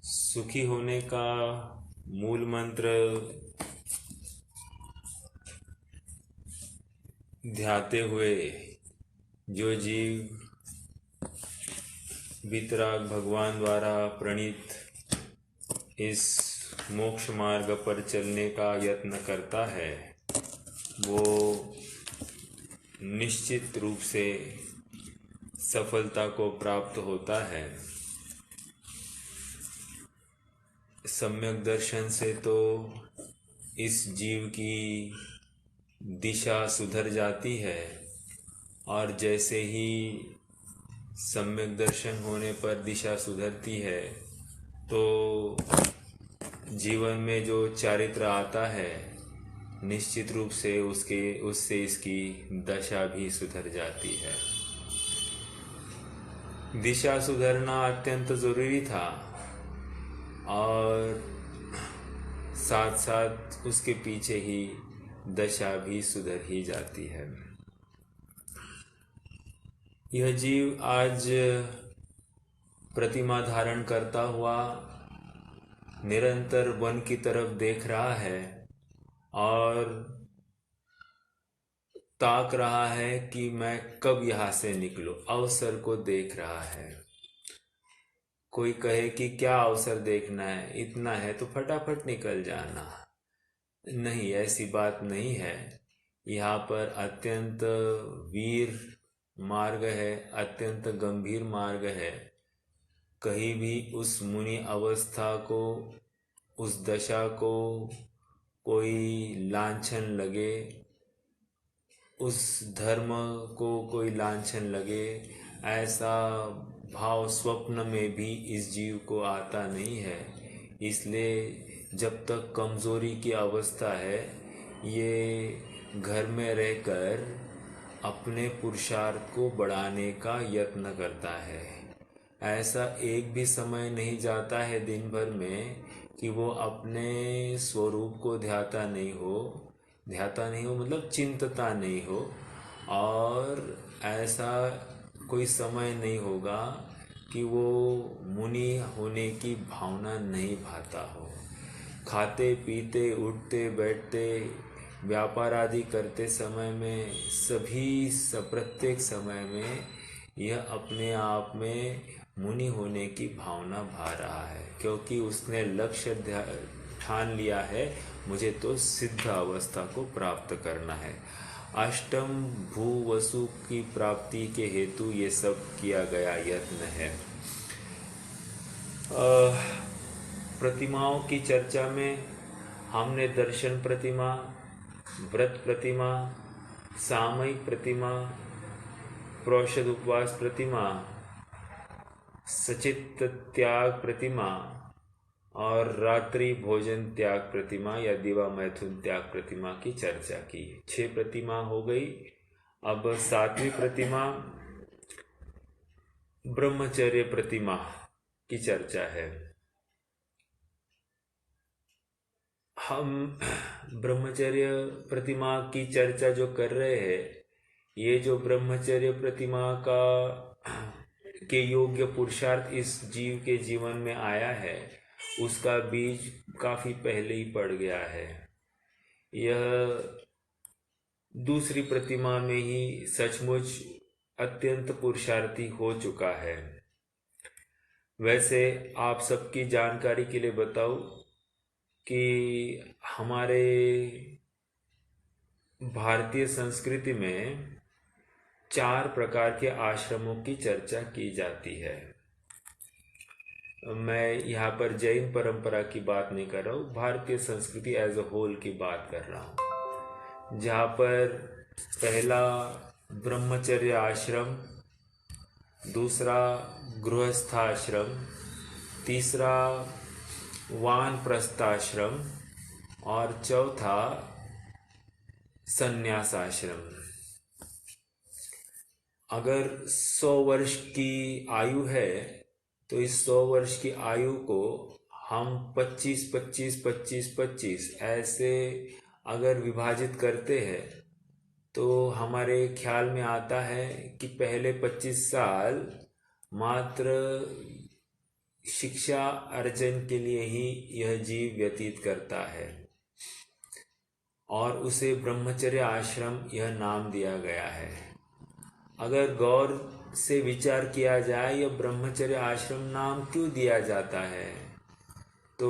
सुखी होने का मूल मंत्र ध्याते हुए जो जीव वितराग भगवान द्वारा प्रणीत इस मोक्ष मार्ग पर चलने का यत्न करता है वो निश्चित रूप से सफलता को प्राप्त होता है। सम्यक दर्शन से तो इस जीव की दिशा सुधर जाती है और जैसे ही सम्यक दर्शन होने पर दिशा सुधरती है तो जीवन में जो चारित्र आता है निश्चित रूप से उससे इसकी दशा भी सुधर जाती है। दिशा सुधरना अत्यंत ज़रूरी था और साथ साथ उसके पीछे ही दशा भी सुधर ही जाती है। यह जीव आज प्रतिमा धारण करता हुआ निरंतर वन की तरफ देख रहा है और ताक रहा है कि मैं कब यहाँ से निकलूं, अवसर को देख रहा है। कोई कहे कि क्या अवसर देखना है, इतना है तो फटाफट निकल जाना। नहीं, ऐसी बात नहीं है। यहाँ पर अत्यंत वीर मार्ग है, अत्यंत गंभीर मार्ग है। कहीं भी उस मुनि अवस्था को, उस दशा को कोई लांछन लगे, उस धर्म को कोई लांछन लगे, ऐसा भाव स्वप्न में भी इस जीव को आता नहीं है। इसलिए जब तक कमजोरी की अवस्था है ये घर में रहकर अपने पुरुषार्थ को बढ़ाने का यत्न करता है। ऐसा एक भी समय नहीं जाता है दिन भर में कि वो अपने स्वरूप को ध्याता नहीं हो मतलब चिंतता नहीं हो, और ऐसा कोई समय नहीं होगा कि वो मुनि होने की भावना नहीं भाता हो। खाते पीते उठते बैठते व्यापार आदि करते समय में प्रत्येक समय में यह अपने आप में मुनि होने की भावना भा रहा है, क्योंकि उसने लक्ष्य ठान लिया है, मुझे तो सिद्ध अवस्था को प्राप्त करना है। अष्टम भू वसु की प्राप्ति के हेतु ये सब किया गया यत्न है। प्रतिमाओं की चर्चा में हमने दर्शन प्रतिमा, व्रत प्रतिमा, सामयिक प्रतिमा, प्रोषद उपवास प्रतिमा, सचित त्याग प्रतिमा और रात्रि भोजन त्याग प्रतिमा या दिवा मैथुन त्याग प्रतिमा की चर्चा की। 6 प्रतिमा हो गई। अब 7वीं प्रतिमा ब्रह्मचर्य प्रतिमा की चर्चा है। हम ब्रह्मचर्य प्रतिमा की चर्चा जो कर रहे हैं, ये जो ब्रह्मचर्य प्रतिमा का के योग्य पुरुषार्थ इस जीव के जीवन में आया है, उसका बीज काफी पहले ही पड़ गया है। यह दूसरी प्रतिमा में ही सचमुच अत्यंत पुरुषार्थी हो चुका है। वैसे आप सबकी जानकारी के लिए बताऊं कि हमारे भारतीय संस्कृति में 4 प्रकार के आश्रमों की चर्चा की जाती है। मैं यहाँ पर जैन परंपरा की बात नहीं कर रहा हूँ, भारतीय संस्कृति एज अ होल की बात कर रहा हूँ, जहाँ पर पहला ब्रह्मचर्य आश्रम, दूसरा गृहस्थाश्रम, तीसरा वानप्रस्थाश्रम और चौथा संन्यासाश्रम। अगर 100 वर्ष की आयु है तो इस 100 वर्ष की आयु को हम 25 25 25 25 ऐसे अगर विभाजित करते हैं तो हमारे ख्याल में आता है कि पहले 25 साल मात्र शिक्षा अर्जन के लिए ही यह जीव व्यतीत करता है और उसे ब्रह्मचर्य आश्रम यह नाम दिया गया है। अगर गौर से विचार किया जाए यह ब्रह्मचर्य आश्रम नाम क्यों दिया जाता है, तो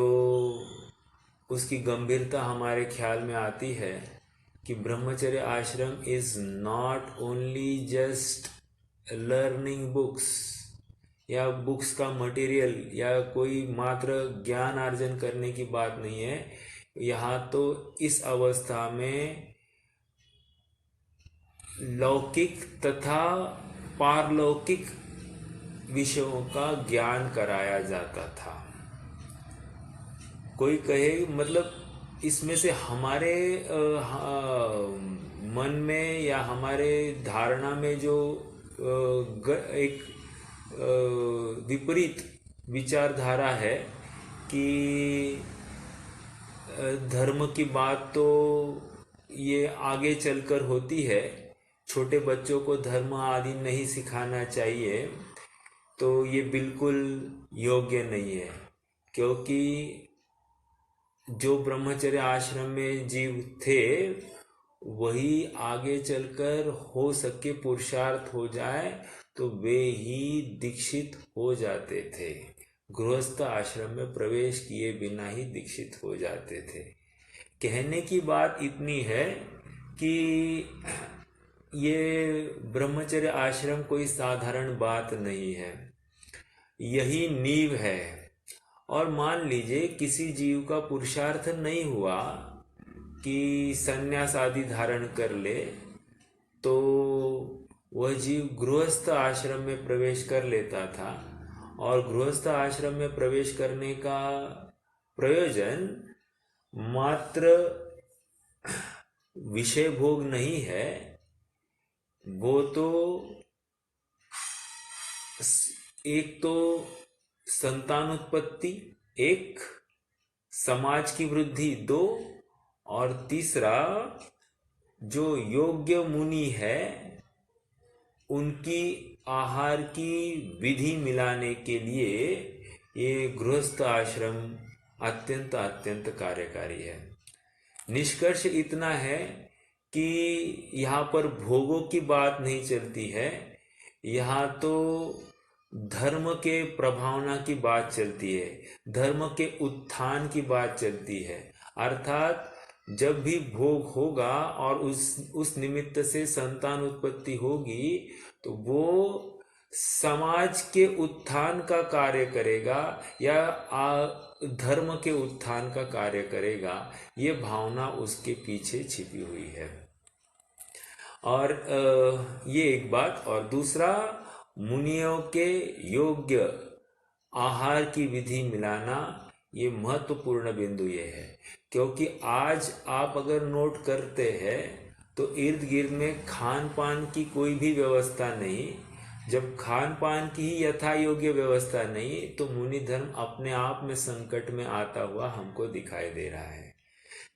उसकी गंभीरता हमारे ख्याल में आती है कि ब्रह्मचर्य आश्रम is not only just learning books या बुक्स का मटेरियल या कोई मात्र ज्ञान अर्जन करने की बात नहीं है। यहाँ तो इस अवस्था में लौकिक तथा पारलौकिक विषयों का ज्ञान कराया जाता था। कोई कहे मतलब इसमें से हमारे मन में या हमारे धारणा में जो एक विपरीत विचारधारा है कि धर्म की बात तो ये आगे चलकर होती है, छोटे बच्चों को धर्म आदि नहीं सिखाना चाहिए, तो ये बिल्कुल योग्य नहीं है। क्योंकि जो ब्रह्मचर्य आश्रम में जीव थे वही आगे चलकर हो सके पुरुषार्थ हो जाए तो वे ही दीक्षित हो जाते थे। गृहस्थ आश्रम में प्रवेश किए बिना ही दीक्षित हो जाते थे। कहने की बात इतनी है कि ये ब्रह्मचर्य आश्रम कोई साधारण बात नहीं है, यही नींव है। और मान लीजिए किसी जीव का पुरुषार्थ नहीं हुआ कि संन्यास आदि धारण कर ले, तो वह जीव गृहस्थ आश्रम में प्रवेश कर लेता था। और गृहस्थ आश्रम में प्रवेश करने का प्रयोजन मात्र विषय भोग नहीं है, वो तो एक तो संतानोत्पत्ति, एक समाज की वृद्धि, दो, और तीसरा जो योग्य मुनि है उनकी आहार की विधि मिलाने के लिए ये गृहस्थ आश्रम अत्यंत अत्यंत कार्यकारी है। निष्कर्ष इतना है कि यहाँ पर भोगों की बात नहीं चलती है, यहाँ तो धर्म के प्रभावना की बात चलती है, धर्म के उत्थान की बात चलती है। अर्थात जब भी भोग होगा और उस निमित्त से संतान उत्पत्ति होगी तो वो समाज के उत्थान का कार्य करेगा या धर्म के उत्थान का कार्य करेगा, ये भावना उसके पीछे छिपी हुई है। और ये एक बात। और दूसरा, मुनियों के योग्य आहार की विधि मिलाना, ये महत्वपूर्ण बिंदु ये है। क्योंकि आज आप अगर नोट करते हैं तो इर्द गिर्द में खान पान की कोई भी व्यवस्था नहीं। जब खान पान की ही यथा योग्य व्यवस्था नहीं तो मुनि धर्म अपने आप में संकट में आता हुआ हमको दिखाई दे रहा है।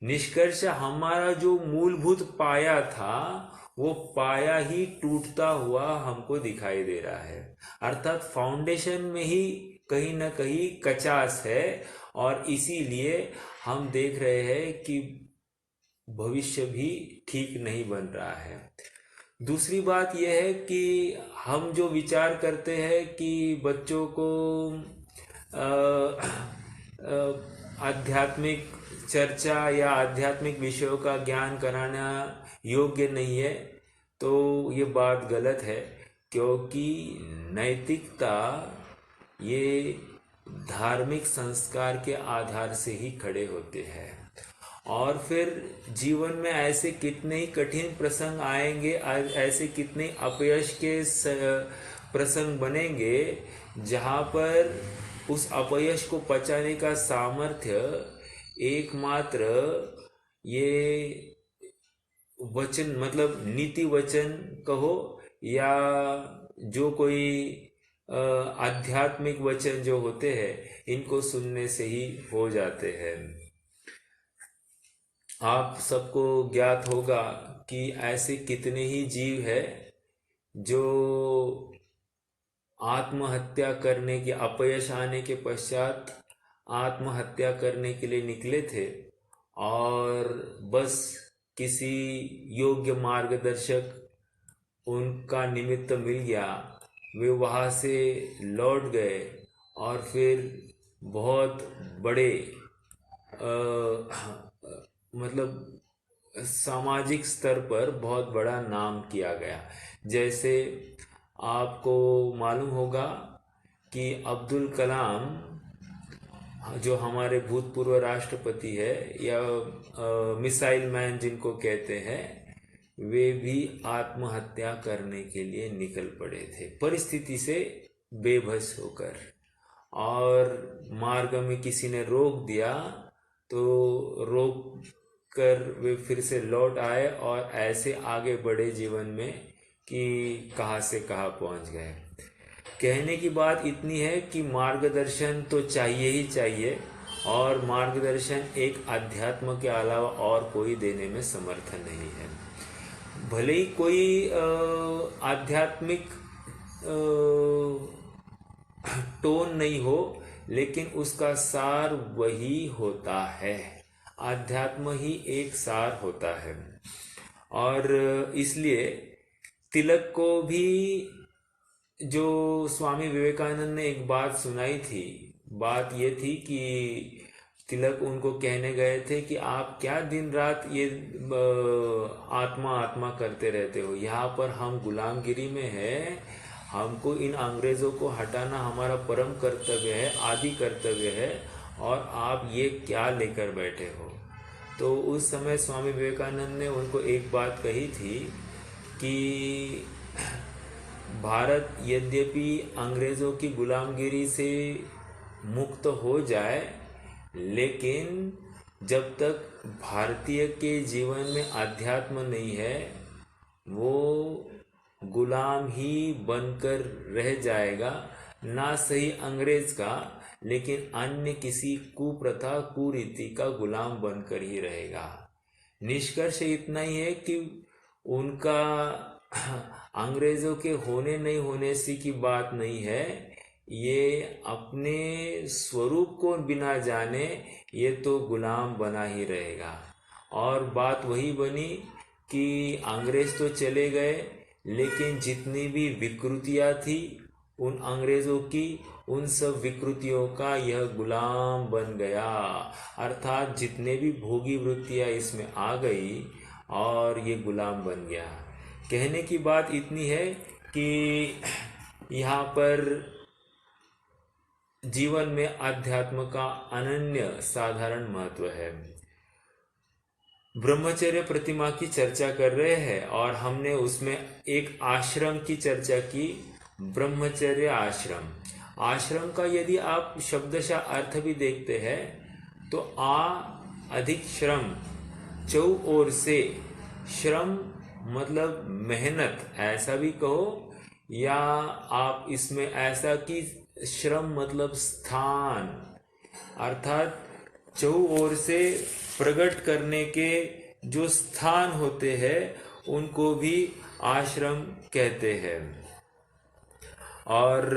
निष्कर्ष, हमारा जो मूलभूत पाया था वो पाया ही टूटता हुआ हमको दिखाई दे रहा है। अर्थात फाउंडेशन में ही कहीं ना कहीं कचास है और इसीलिए हम देख रहे हैं कि भविष्य भी ठीक नहीं बन रहा है। दूसरी बात यह है कि हम जो विचार करते हैं कि बच्चों को आध्यात्मिक चर्चा या आध्यात्मिक विषयों का ज्ञान कराना योग्य नहीं है, तो ये बात गलत है। क्योंकि नैतिकता ये धार्मिक संस्कार के आधार से ही खड़े होते हैं। और फिर जीवन में ऐसे कितने ही कठिन प्रसंग आएंगे, ऐसे कितने अपयश के प्रसंग बनेंगे जहाँ पर उस अपयश को पचाने का सामर्थ्य एकमात्र ये वचन, मतलब नीति वचन कहो या जो कोई आध्यात्मिक वचन जो होते हैं, इनको सुनने से ही हो जाते हैं। आप सबको ज्ञात होगा कि ऐसे कितने ही जीव हैं जो आत्महत्या करने के अपयश आने के पश्चात आत्महत्या करने के लिए निकले थे, और बस किसी योग्य मार्गदर्शक उनका निमित्त मिल गया, वे वहाँ से लौट गए और फिर बहुत बड़े मतलब सामाजिक स्तर पर बहुत बड़ा नाम किया गया। जैसे आपको मालूम होगा कि अब्दुल कलाम, जो हमारे भूतपूर्व राष्ट्रपति है, या मिसाइल मैन जिनको कहते हैं, वे भी आत्महत्या करने के लिए निकल पड़े थे परिस्थिति से बेबस होकर, और मार्ग में किसी ने रोक दिया तो रोक कर वे फिर से लौट आए और ऐसे आगे बढ़े जीवन में कि कहाँ से कहाँ पहुँच गए। कहने की बात इतनी है कि मार्गदर्शन तो चाहिए ही चाहिए, और मार्गदर्शन एक अध्यात्म के अलावा और कोई देने में समर्थ नहीं है। भले ही कोई आध्यात्मिक टोन नहीं हो, लेकिन उसका सार वही होता है। आध्यात्म ही एक सार होता है। और इसलिए तिलक को भी जो स्वामी विवेकानंद ने एक बात सुनाई थी, बात ये थी कि तिलक उनको कहने गए थे कि आप क्या दिन रात ये आत्मा आत्मा करते रहते हो, यहाँ पर हम गुलामगिरी में हैं, हमको इन अंग्रेज़ों को हटाना हमारा परम कर्तव्य है, आदि कर्तव्य है, और आप ये क्या लेकर बैठे हो। तो उस समय स्वामी विवेकानंद ने उनको एक बात कही थी कि भारत यद्यपि अंग्रेज़ों की गुलामगिरी से मुक्त हो जाए, लेकिन जब तक भारतीय के जीवन में अध्यात्म नहीं है, वो गुलाम ही बनकर रह जाएगा, ना सही अंग्रेज का, लेकिन अन्य किसी कुप्रथा कुरीति का गुलाम बनकर ही रहेगा। निष्कर्ष इतना ही है कि उनका अंग्रेजों के होने नहीं होने से की बात नहीं है, ये अपने स्वरूप को बिना जाने ये तो गुलाम बना ही रहेगा। और बात वही बनी कि अंग्रेज तो चले गए, लेकिन जितनी भी विकृतियाँ थी उन अंग्रेज़ों की, उन सब विकृतियों का यह गुलाम बन गया। अर्थात जितने भी भोगी वृत्तियाँ इसमें आ गई और ये गुलाम बन गया। कहने की बात इतनी है कि यहाँ पर जीवन में अध्यात्म का अनन्य साधारण महत्व है। ब्रह्मचर्य प्रतिमा की चर्चा कर रहे हैं और हमने उसमें एक आश्रम की चर्चा की, ब्रह्मचर्य आश्रम। आश्रम का यदि आप शब्दशः अर्थ भी देखते हैं तो अधिक श्रम, चौ ओर से श्रम मतलब मेहनत ऐसा भी कहो, या आप इसमें ऐसा कि श्रम मतलब स्थान, अर्थात चौ ओर से प्रकट करने के जो स्थान होते हैं उनको भी आश्रम कहते हैं। और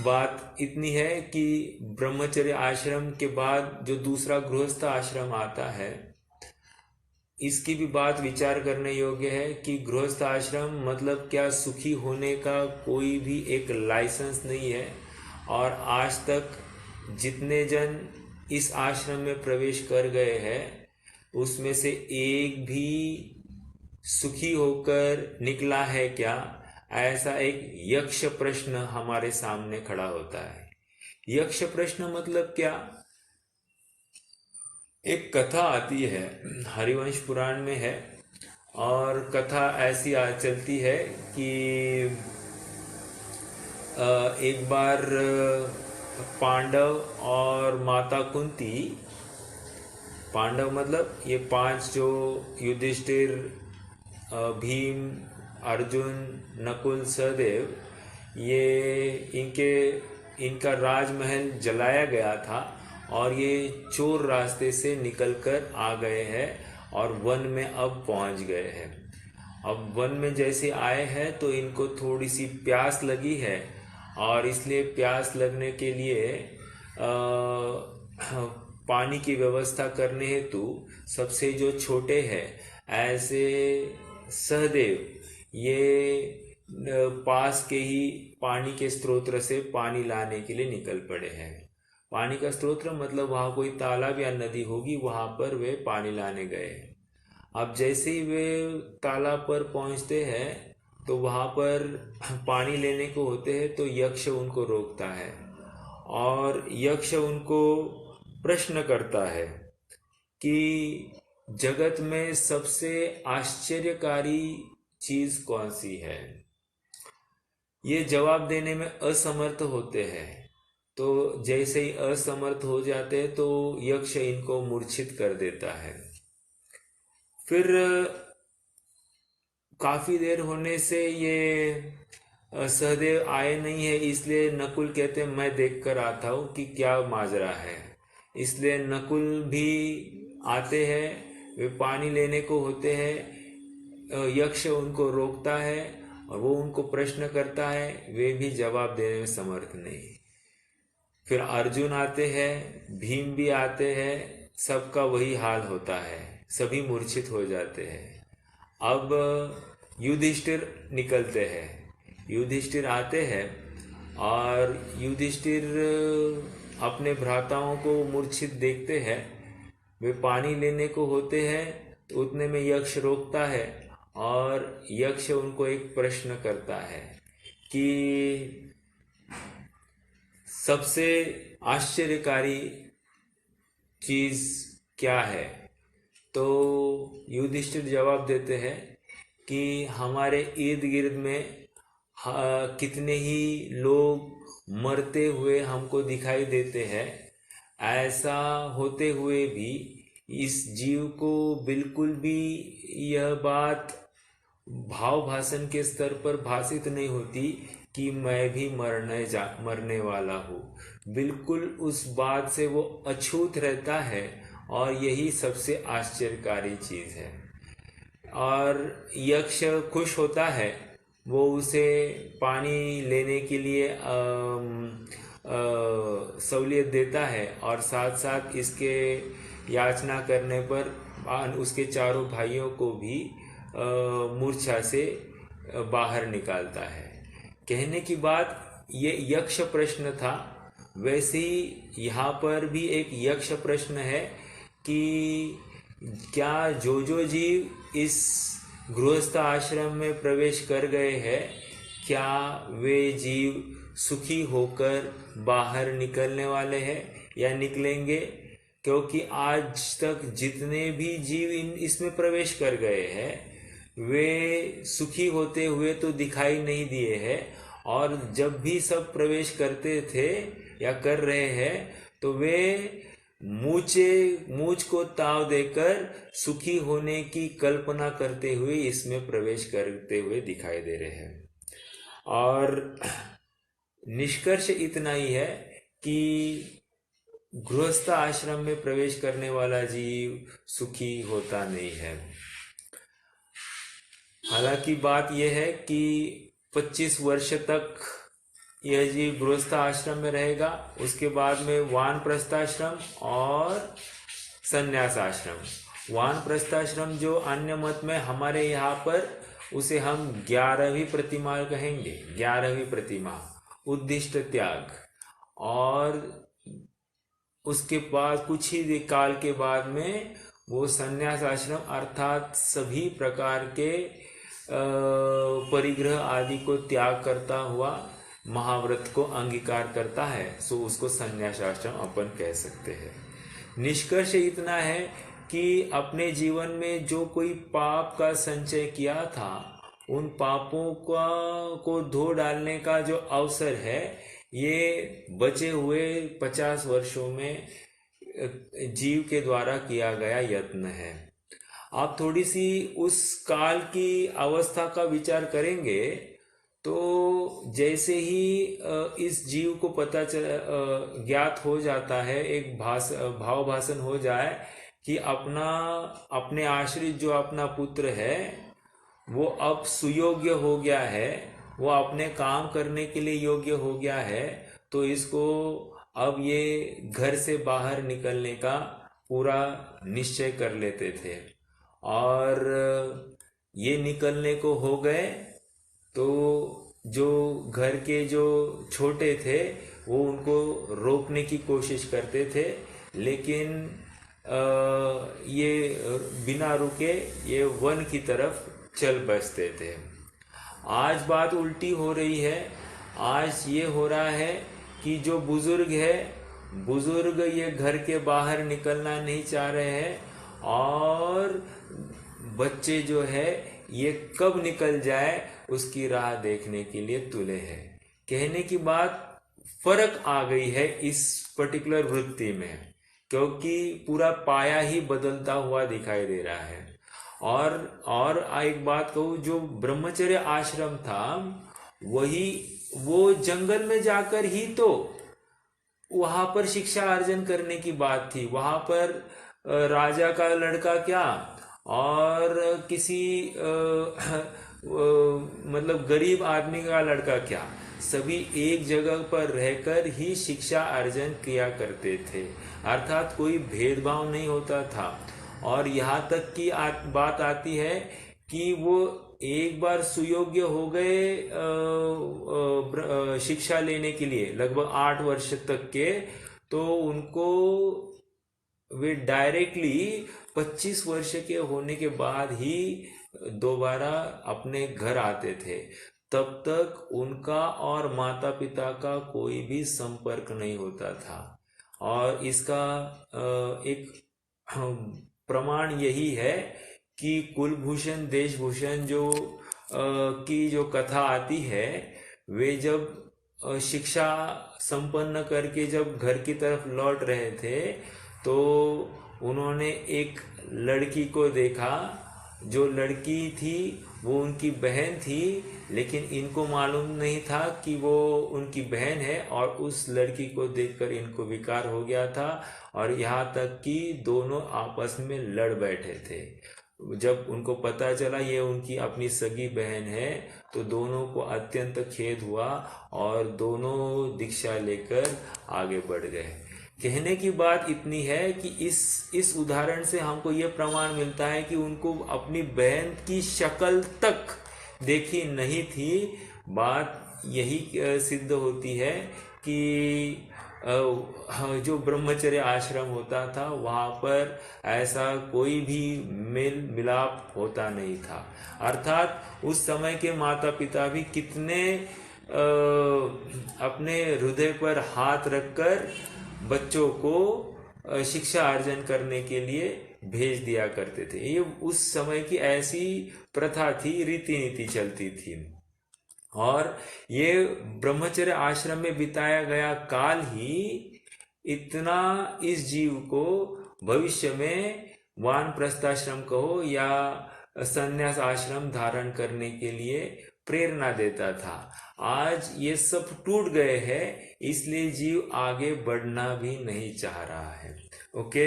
बात इतनी है कि ब्रह्मचर्य आश्रम के बाद जो दूसरा गृहस्थ आश्रम आता है, इसकी भी बात विचार करने योग्य है कि गृहस्थ आश्रम मतलब क्या, सुखी होने का कोई भी एक लाइसेंस नहीं है। और आज तक जितने जन इस आश्रम में प्रवेश कर गए हैं उसमें से एक भी सुखी होकर निकला है क्या, ऐसा एक यक्ष प्रश्न हमारे सामने खड़ा होता है। यक्ष प्रश्न मतलब क्या? एक कथा आती है, हरिवंश पुराण में है, और कथा ऐसी चलती है कि एक बार पांडव और माता कुंती, पांडव मतलब ये 5 जो युधिष्ठिर, भीम, अर्जुन, नकुल, सहदेव, ये इनका राजमहल जलाया गया था और ये चोर रास्ते से निकलकर आ गए हैं और वन में अब पहुंच गए हैं। अब वन में जैसे आए हैं तो इनको थोड़ी सी प्यास लगी है, और इसलिए प्यास लगने के लिए पानी की व्यवस्था करने हेतु सबसे जो छोटे हैं ऐसे सहदेव ये पास के ही पानी के स्रोत से पानी लाने के लिए निकल पड़े हैं। पानी का स्रोत मतलब वहाँ कोई तालाब या नदी होगी, वहाँ पर वे पानी लाने गए। अब जैसे ही वे तालाब पर पहुँचते हैं तो वहाँ पर पानी लेने को होते हैं तो यक्ष उनको रोकता है, और यक्ष उनको प्रश्न करता है कि जगत में सबसे आश्चर्यकारी चीज कौन सी है। ये जवाब देने में असमर्थ होते हैं, तो जैसे ही असमर्थ हो जाते हैं तो यक्ष इनको मूर्छित कर देता है। फिर काफी देर होने से ये सहदेव आए नहीं है, इसलिए नकुल कहते हैं मैं देख कर आता हूँ कि क्या माजरा है। इसलिए नकुल भी आते हैं, वे पानी लेने को होते हैं। यक्ष उनको रोकता है और वो उनको प्रश्न करता है, वे भी जवाब देने में समर्थ नहीं। फिर अर्जुन आते हैं, भीम भी आते हैं, सबका वही हाल होता है, सभी मूर्छित हो जाते हैं। अब युधिष्ठिर निकलते हैं, युधिष्ठिर आते हैं और युधिष्ठिर अपने भ्राताओं को मूर्छित देखते हैं। वे पानी लेने को होते हैं तो उतने में यक्ष रोकता है और यक्ष उनको एक प्रश्न करता है कि सबसे आश्चर्यकारी चीज क्या है। तो युधिष्ठिर जवाब देते हैं कि हमारे इर्द गिर्द में कितने ही लोग मरते हुए हमको दिखाई देते हैं, ऐसा होते हुए भी इस जीव को बिल्कुल भी यह बात भाव भाषण के स्तर पर भाषित नहीं होती कि मैं भी मरने वाला हूँ। बिल्कुल उस बात से वो अछूत रहता है, और यही सबसे आश्चर्यकारी चीज है। और यक्ष खुश होता है, वो उसे पानी लेने के लिए सहूलियत देता है, और साथ साथ इसके याचना करने पर उसके चारों भाइयों को भी मूर्छा से बाहर निकालता है। कहने की बात ये यक्ष प्रश्न था, वैसे ही यहाँ पर भी एक यक्ष प्रश्न है कि क्या जो जीव इस गृहस्थ आश्रम में प्रवेश कर गए हैं, क्या वे जीव सुखी होकर बाहर निकलने वाले हैं या निकलेंगे? क्योंकि आज तक जितने भी जीव इसमें प्रवेश कर गए हैं वे सुखी होते हुए तो दिखाई नहीं दिए हैं, और जब भी सब प्रवेश करते थे या कर रहे हैं तो वे मूछ को ताव देकर सुखी होने की कल्पना करते हुए इसमें प्रवेश करते हुए दिखाई दे रहे हैं। और निष्कर्ष इतना ही है कि गृहस्थ आश्रम में प्रवेश करने वाला जीव सुखी होता नहीं है। हालांकि बात यह है कि 25 वर्ष तक यह जीव गृहस्थ आश्रम में रहेगा, उसके बाद में वानप्रस्थाश्रम और संन्यास आश्रम। वानप्रस्थाश्रम जो अन्य मत में हमारे यहाँ पर उसे हम 11वीं प्रतिमा कहेंगे, 11वीं प्रतिमा उद्दिष्ट त्याग। और उसके बाद कुछ ही काल के बाद में वो संन्यास आश्रम अर्थात सभी प्रकार के परिग्रह आदि को त्याग करता हुआ महाव्रत को अंगीकार करता है, सो उसको संन्यास आश्रम अपन कह सकते हैं। निष्कर्ष इतना है कि अपने जीवन में जो कोई पाप का संचय किया था, उन पापों को धो डालने का जो अवसर है, ये बचे हुए 50 वर्षों में जीव के द्वारा किया गया यत्न है। आप थोड़ी सी उस काल की अवस्था का विचार करेंगे तो जैसे ही इस जीव को पता ज्ञात हो जाता है, एक भाव भाषण हो जाए कि अपने आश्रित जो अपना पुत्र है वो अब सुयोग्य हो गया है, वो अपने काम करने के लिए योग्य हो गया है, तो इसको अब ये घर से बाहर निकलने का पूरा निश्चय कर लेते थे। और ये निकलने को हो गए तो जो घर के जो छोटे थे वो उनको रोकने की कोशिश करते थे, लेकिन ये बिना रुके ये वन की तरफ चल बसते थे। आज बात उल्टी हो रही है। आज ये हो रहा है कि जो बुजुर्ग है, बुजुर्ग ये घर के बाहर निकलना नहीं चाह रहे हैं, और बच्चे जो है ये कब निकल जाए उसकी राह देखने के लिए तुले हैं। कहने की बात फर्क आ गई है इस पर्टिकुलर वृत्ति में, क्योंकि पूरा पाया ही बदलता हुआ दिखाई दे रहा है। और एक बात कहूँ, जो ब्रह्मचर्य आश्रम था वही वो जंगल में जाकर ही तो वहां पर शिक्षा अर्जन करने की बात थी। वहां पर राजा का लड़का क्या और किसी मतलब गरीब आदमी का लड़का क्या, सभी एक जगह पर रहकर ही शिक्षा अर्जन किया करते थे, अर्थात कोई भेदभाव नहीं होता था। और यहाँ तक की बात आती है कि वो एक बार सुयोग्य हो गए शिक्षा लेने के लिए लगभग 8 वर्ष तक के, तो उनको वे डायरेक्टली 25 वर्ष के होने के बाद ही दोबारा अपने घर आते थे। तब तक उनका और माता पिता का कोई भी संपर्क नहीं होता था। और इसका एक प्रमाण यही है कि कुलभूषण देशभूषण की जो कथा आती है, वे जब शिक्षा संपन्न करके जब घर की तरफ लौट रहे थे तो उन्होंने एक लड़की को देखा। जो लड़की थी वो उनकी बहन थी, लेकिन इनको मालूम नहीं था कि वो उनकी बहन है, और उस लड़की को देखकर इनको विकार हो गया था, और यहाँ तक कि दोनों आपस में लड़ बैठे थे। जब उनको पता चला ये उनकी अपनी सगी बहन है तो दोनों को अत्यंत खेद हुआ और दोनों दीक्षा लेकर आगे बढ़ गए। कहने की बात इतनी है कि इस उदाहरण से हमको ये प्रमाण मिलता है कि उनको अपनी बहन की शक्ल तक देखी नहीं थी। बात यही सिद्ध होती है कि जो ब्रह्मचर्य आश्रम होता था वहाँ पर ऐसा कोई भी मेल मिलाप होता नहीं था। अर्थात उस समय के माता पिता भी कितने अपने हृदय पर हाथ रखकर बच्चों को शिक्षा अर्जन करने के लिए भेज दिया करते थे। ये उस समय की ऐसी प्रथा थी, रीति नीति चलती थी। और ये ब्रह्मचर्य आश्रम में बिताया गया काल ही इतना इस जीव को भविष्य में वानप्रस्थाश्रम कहो या संन्यास आश्रम धारण करने के लिए प्रेरणा देता था। आज ये सब टूट गए हैं, इसलिए जीव आगे बढ़ना भी नहीं चाह रहा है। ओके,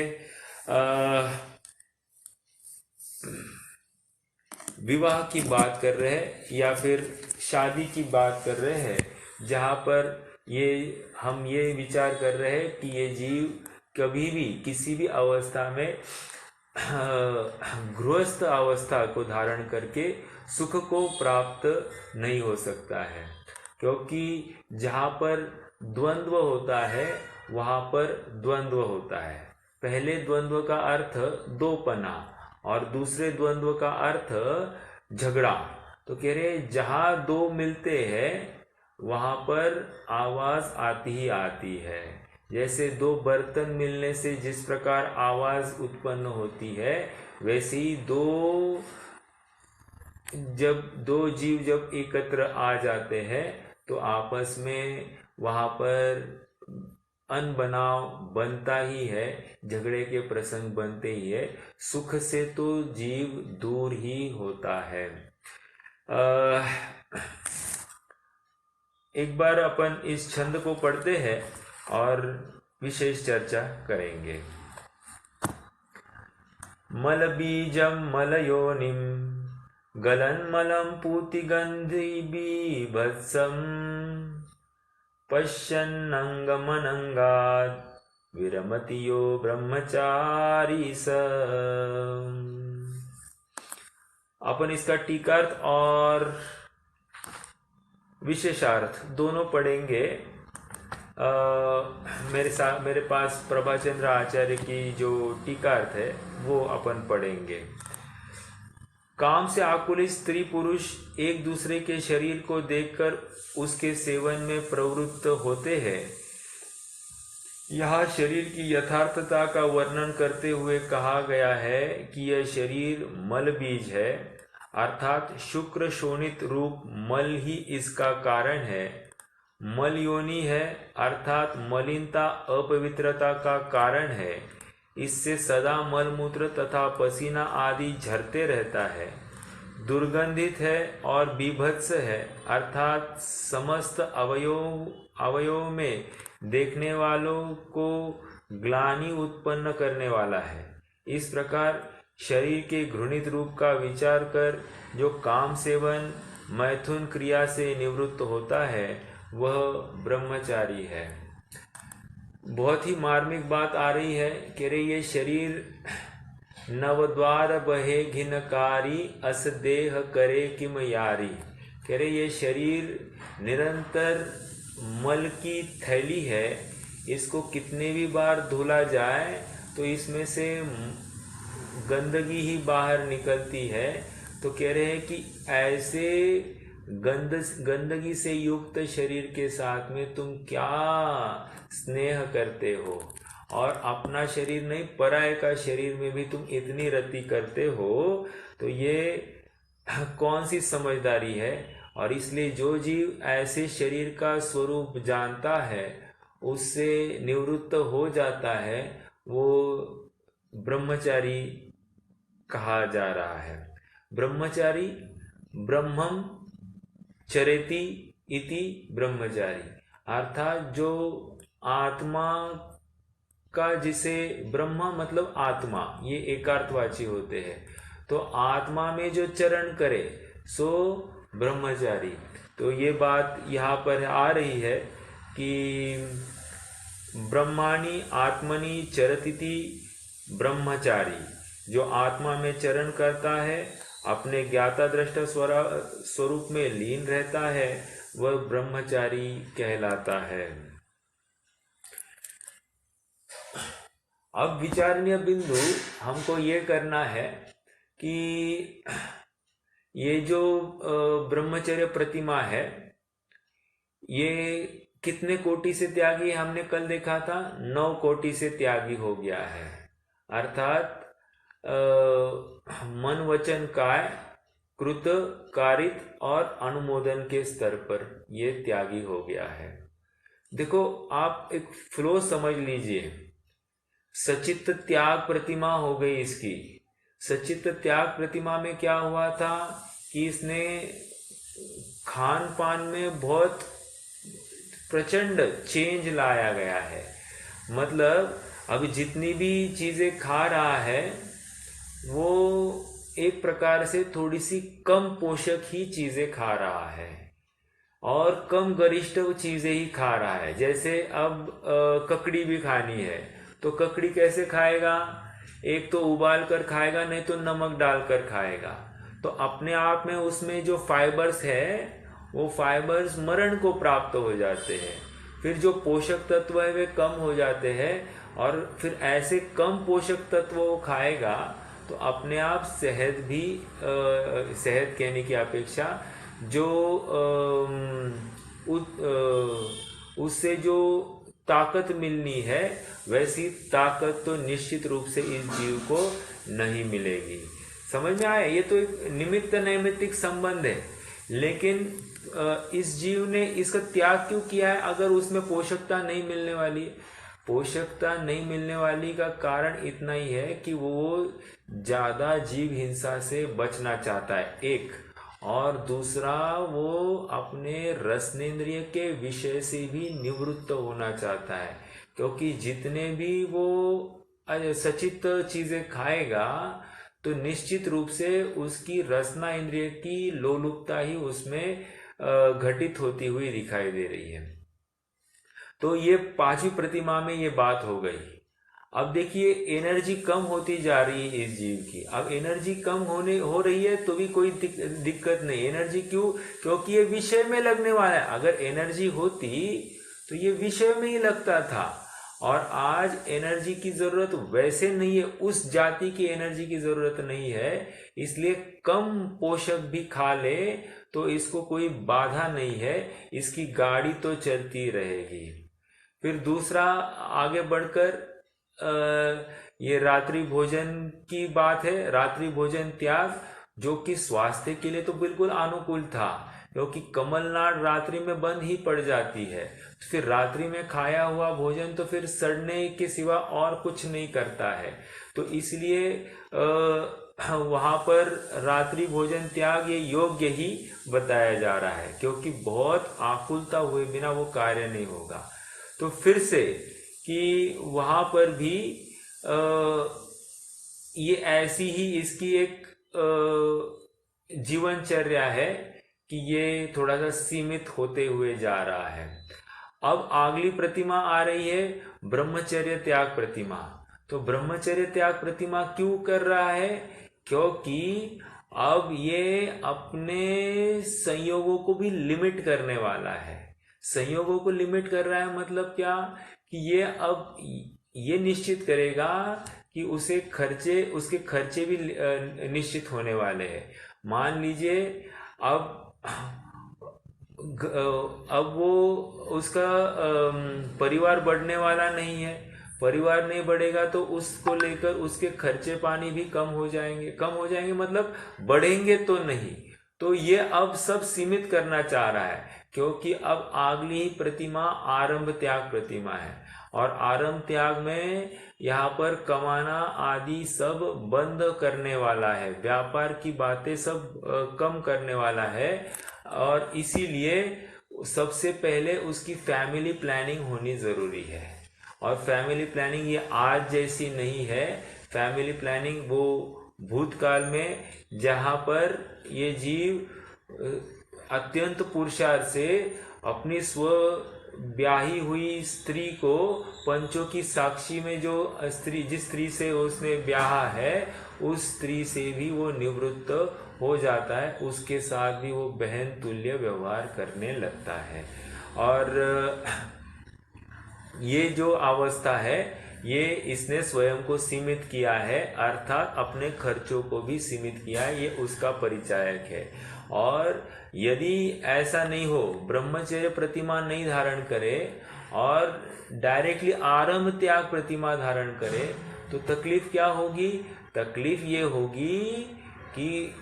विवाह की बात कर रहे हैं या फिर शादी की बात कर रहे हैं, जहाँ पर हम ये विचार कर रहे हैं कि ये जीव कभी भी किसी भी अवस्था में गृहस्थ अवस्था को धारण करके सुख को प्राप्त नहीं हो सकता है, क्योंकि जहाँ पर द्वंद्व होता है वहाँ पर द्वंद्व होता है। पहले द्वंद्व का अर्थ दोपना और दूसरे द्वंद्व का अर्थ झगड़ा। तो कह रहे जहाँ दो मिलते हैं वहाँ पर आवाज आती ही आती है। जैसे दो बर्तन मिलने से जिस प्रकार आवाज उत्पन्न होती है, वैसे ही जब दो जीव जब एकत्र आ जाते हैं तो आपस में वहाँ पर अनबनाव बनता ही है, झगड़े के प्रसंग बनते ही है। सुख से तो जीव दूर ही होता है। एक बार अपन इस छंद को पढ़ते हैं और विशेष चर्चा करेंगे। मल बीजम मल योनिम गलन्मलं पूतिगन्धि बीभत्सं पश्यन्नङ्गमनङ्गात् विरमति यो ब्रह्मचारी स। अपन इसका टीकार्थ और विशेषार्थ दोनों पढ़ेंगे। मेरे पास प्रभाचंद्र आचार्य की जो टीकार्थ है वो अपन पढ़ेंगे। काम से आकुलित स्त्री पुरुष एक दूसरे के शरीर को देखकर उसके सेवन में प्रवृत्त होते हैं। यहाँ शरीर की यथार्थता का वर्णन करते हुए कहा गया है कि यह शरीर मल बीज है, अर्थात शुक्र शोणित रूप मल ही इसका कारण है। मल योनि है, अर्थात मलिनता अपवित्रता का कारण है। इससे सदा मलमूत्र तथा पसीना आदि झरते रहता है। दुर्गंधित है और बीभत्स है, अर्थात समस्त अवयव में देखने वालों को ग्लानि उत्पन्न करने वाला है। इस प्रकार शरीर के घृणित रूप का विचार कर जो काम सेवन मैथुन क्रिया से निवृत्त होता है वह ब्रह्मचारी है। बहुत ही मार्मिक बात आ रही है। कह रहे ये शरीर नवद्वार बहे घिनकारी अस देह करे किम यारी। कह रहे ये शरीर निरंतर मल की थैली है, इसको कितने भी बार धुला जाए तो इसमें से गंदगी ही बाहर निकलती है। तो कह रहे हैं कि ऐसे गंदगी से युक्त शरीर के साथ में तुम क्या स्नेह करते हो, और अपना शरीर नहीं पराये का शरीर में भी तुम इतनी रति करते हो, तो ये कौन सी समझदारी है। और इसलिए जो जीव ऐसे शरीर का स्वरूप जानता है, उससे निवृत्त हो जाता है, वो ब्रह्मचारी कहा जा रहा है। ब्रह्मचारी ब्रह्मम चरेति इति ब्रह्मचारी, अर्थात जो आत्मा का, जिसे ब्रह्मा मतलब आत्मा, ये एकार्थवाची होते हैं, तो आत्मा में जो चरण करे सो ब्रह्मचारी। तो ये बात यहाँ पर आ रही है कि ब्रह्माणि आत्मनि चरतिति ब्रह्मचारी, जो आत्मा में चरण करता है, अपने ज्ञाता दृष्टा स्वरूप में लीन रहता है, वह ब्रह्मचारी कहलाता है। अब विचारणीय बिंदु हमको ये करना है कि ये जो ब्रह्मचर्य प्रतिमा है, ये कितने कोटि से त्यागी, हमने कल देखा था 9 कोटि से त्यागी हो गया है। अर्थात मन वचन काय कृत कारित और अनुमोदन के स्तर पर ये त्यागी हो गया है। देखो आप एक फ्लो समझ लीजिए। सचित्त त्याग प्रतिमा हो गई इसकी। सचित्त त्याग प्रतिमा में क्या हुआ था कि इसने खान पान में बहुत प्रचंड चेंज लाया गया है। मतलब अभी जितनी भी चीजें खा रहा है वो एक प्रकार से थोड़ी सी कम पोषक ही चीजें खा रहा है और कम गरिष्ठ चीजें ही खा रहा है। जैसे अब ककड़ी भी खानी है तो ककड़ी कैसे खाएगा, एक तो उबाल कर खाएगा, नहीं तो नमक डालकर खाएगा। तो अपने आप में उसमें जो फाइबर्स है वो फाइबर्स मरण को प्राप्त हो जाते हैं, फिर जो पोषक तत्व है वे कम हो जाते हैं, और फिर ऐसे कम पोषक तत्व वो खाएगा तो अपने आप सेहत भी सेहत कहने की अपेक्षा जो उससे जो ताकत मिलनी है वैसी ताकत तो निश्चित रूप से इस जीव को नहीं मिलेगी। समझ में आया? ये तो एक निमित्त नैमित्तिक संबंध है, लेकिन इस जीव ने इसका त्याग क्यों किया है? अगर उसमें पोषकता नहीं मिलने वाली, पोषकता नहीं मिलने वाली का कारण इतना ही है कि वो ज्यादा जीव हिंसा से बचना चाहता है, एक, और दूसरा वो अपने रसनेन्द्रिय के विषय से भी निवृत्त होना चाहता है। क्योंकि जितने भी वो सचित चीजें खाएगा तो निश्चित रूप से उसकी रसना इंद्रिय की लोलुपता ही उसमें घटित होती हुई दिखाई दे रही है। तो ये पांचवी प्रतिमा में ये बात हो गई। अब देखिए एनर्जी कम होती जा रही है इस जीव की। अब एनर्जी कम हो रही है तो भी कोई दिक्कत नहीं। एनर्जी क्यों? क्योंकि ये विषय में लगने वाला है। अगर एनर्जी होती तो ये विषय में ही लगता था, और आज एनर्जी की जरूरत वैसे नहीं है, उस जाति की एनर्जी की जरूरत नहीं है, इसलिए कम पोषक भी खा ले तो इसको कोई बाधा नहीं है, इसकी गाड़ी तो चलती रहेगी। फिर दूसरा आगे बढ़कर ये रात्रि भोजन की बात है। रात्रि भोजन त्याग, जो कि स्वास्थ्य के लिए तो बिल्कुल अनुकूल था, क्योंकि कमलनाड रात्रि में बंद ही पड़ जाती है। तो फिर रात्रि में खाया हुआ भोजन तो फिर सड़ने के सिवा और कुछ नहीं करता है। तो इसलिए वहां पर रात्रि भोजन त्याग ये योग्य ही बताया जा रहा है, क्योंकि बहुत आकुलता हुए बिना वो कार्य नहीं होगा। तो फिर से कि वहां पर भी ये ऐसी ही इसकी एक जीवनचर्या है कि ये थोड़ा सा सीमित होते हुए जा रहा है। अब अगली प्रतिमा आ रही है ब्रह्मचर्य त्याग प्रतिमा। तो ब्रह्मचर्य त्याग प्रतिमा क्यों कर रहा है? क्योंकि अब ये अपने संयोगों को भी लिमिट करने वाला है। संयोगों को लिमिट कर रहा है मतलब क्या? कि ये अब ये निश्चित करेगा कि उसके खर्चे भी निश्चित होने वाले हैं। मान लीजिए अब वो उसका परिवार बढ़ने वाला नहीं है। परिवार नहीं बढ़ेगा तो उसको लेकर उसके खर्चे पानी भी कम हो जाएंगे मतलब बढ़ेंगे तो नहीं। तो ये अब सब सीमित करना चाह रहा है, क्योंकि अब अगली ही प्रतिमा आरंभ त्याग प्रतिमा है, और आरंभ त्याग में यहाँ पर कमाना आदि सब बंद करने वाला है, व्यापार की बातें सब कम करने वाला है। और इसीलिए सबसे पहले उसकी फैमिली प्लानिंग होनी जरूरी है। और फैमिली प्लानिंग ये आज जैसी नहीं है। फैमिली प्लानिंग वो भूतकाल में जहाँ पर ये जीव अत्यंत पुरुषार्थ से अपनी स्व ब्याही हुई स्त्री को पंचों की साक्षी में जिस स्त्री से उसने ब्याहा है उस स्त्री से भी वो निवृत्त हो जाता है, उसके साथ भी वो बहन तुल्य व्यवहार करने लगता है। और ये जो अवस्था है ये इसने स्वयं को सीमित किया है, अर्थात अपने खर्चों को भी सीमित किया है, ये उसका परिचायक है। और यदि ऐसा नहीं हो, ब्रह्मचर्य प्रतिमा नहीं धारण करे और डायरेक्टली आरंभ त्याग प्रतिमा धारण करे, तो तकलीफ क्या होगी? तकलीफ ये होगी कि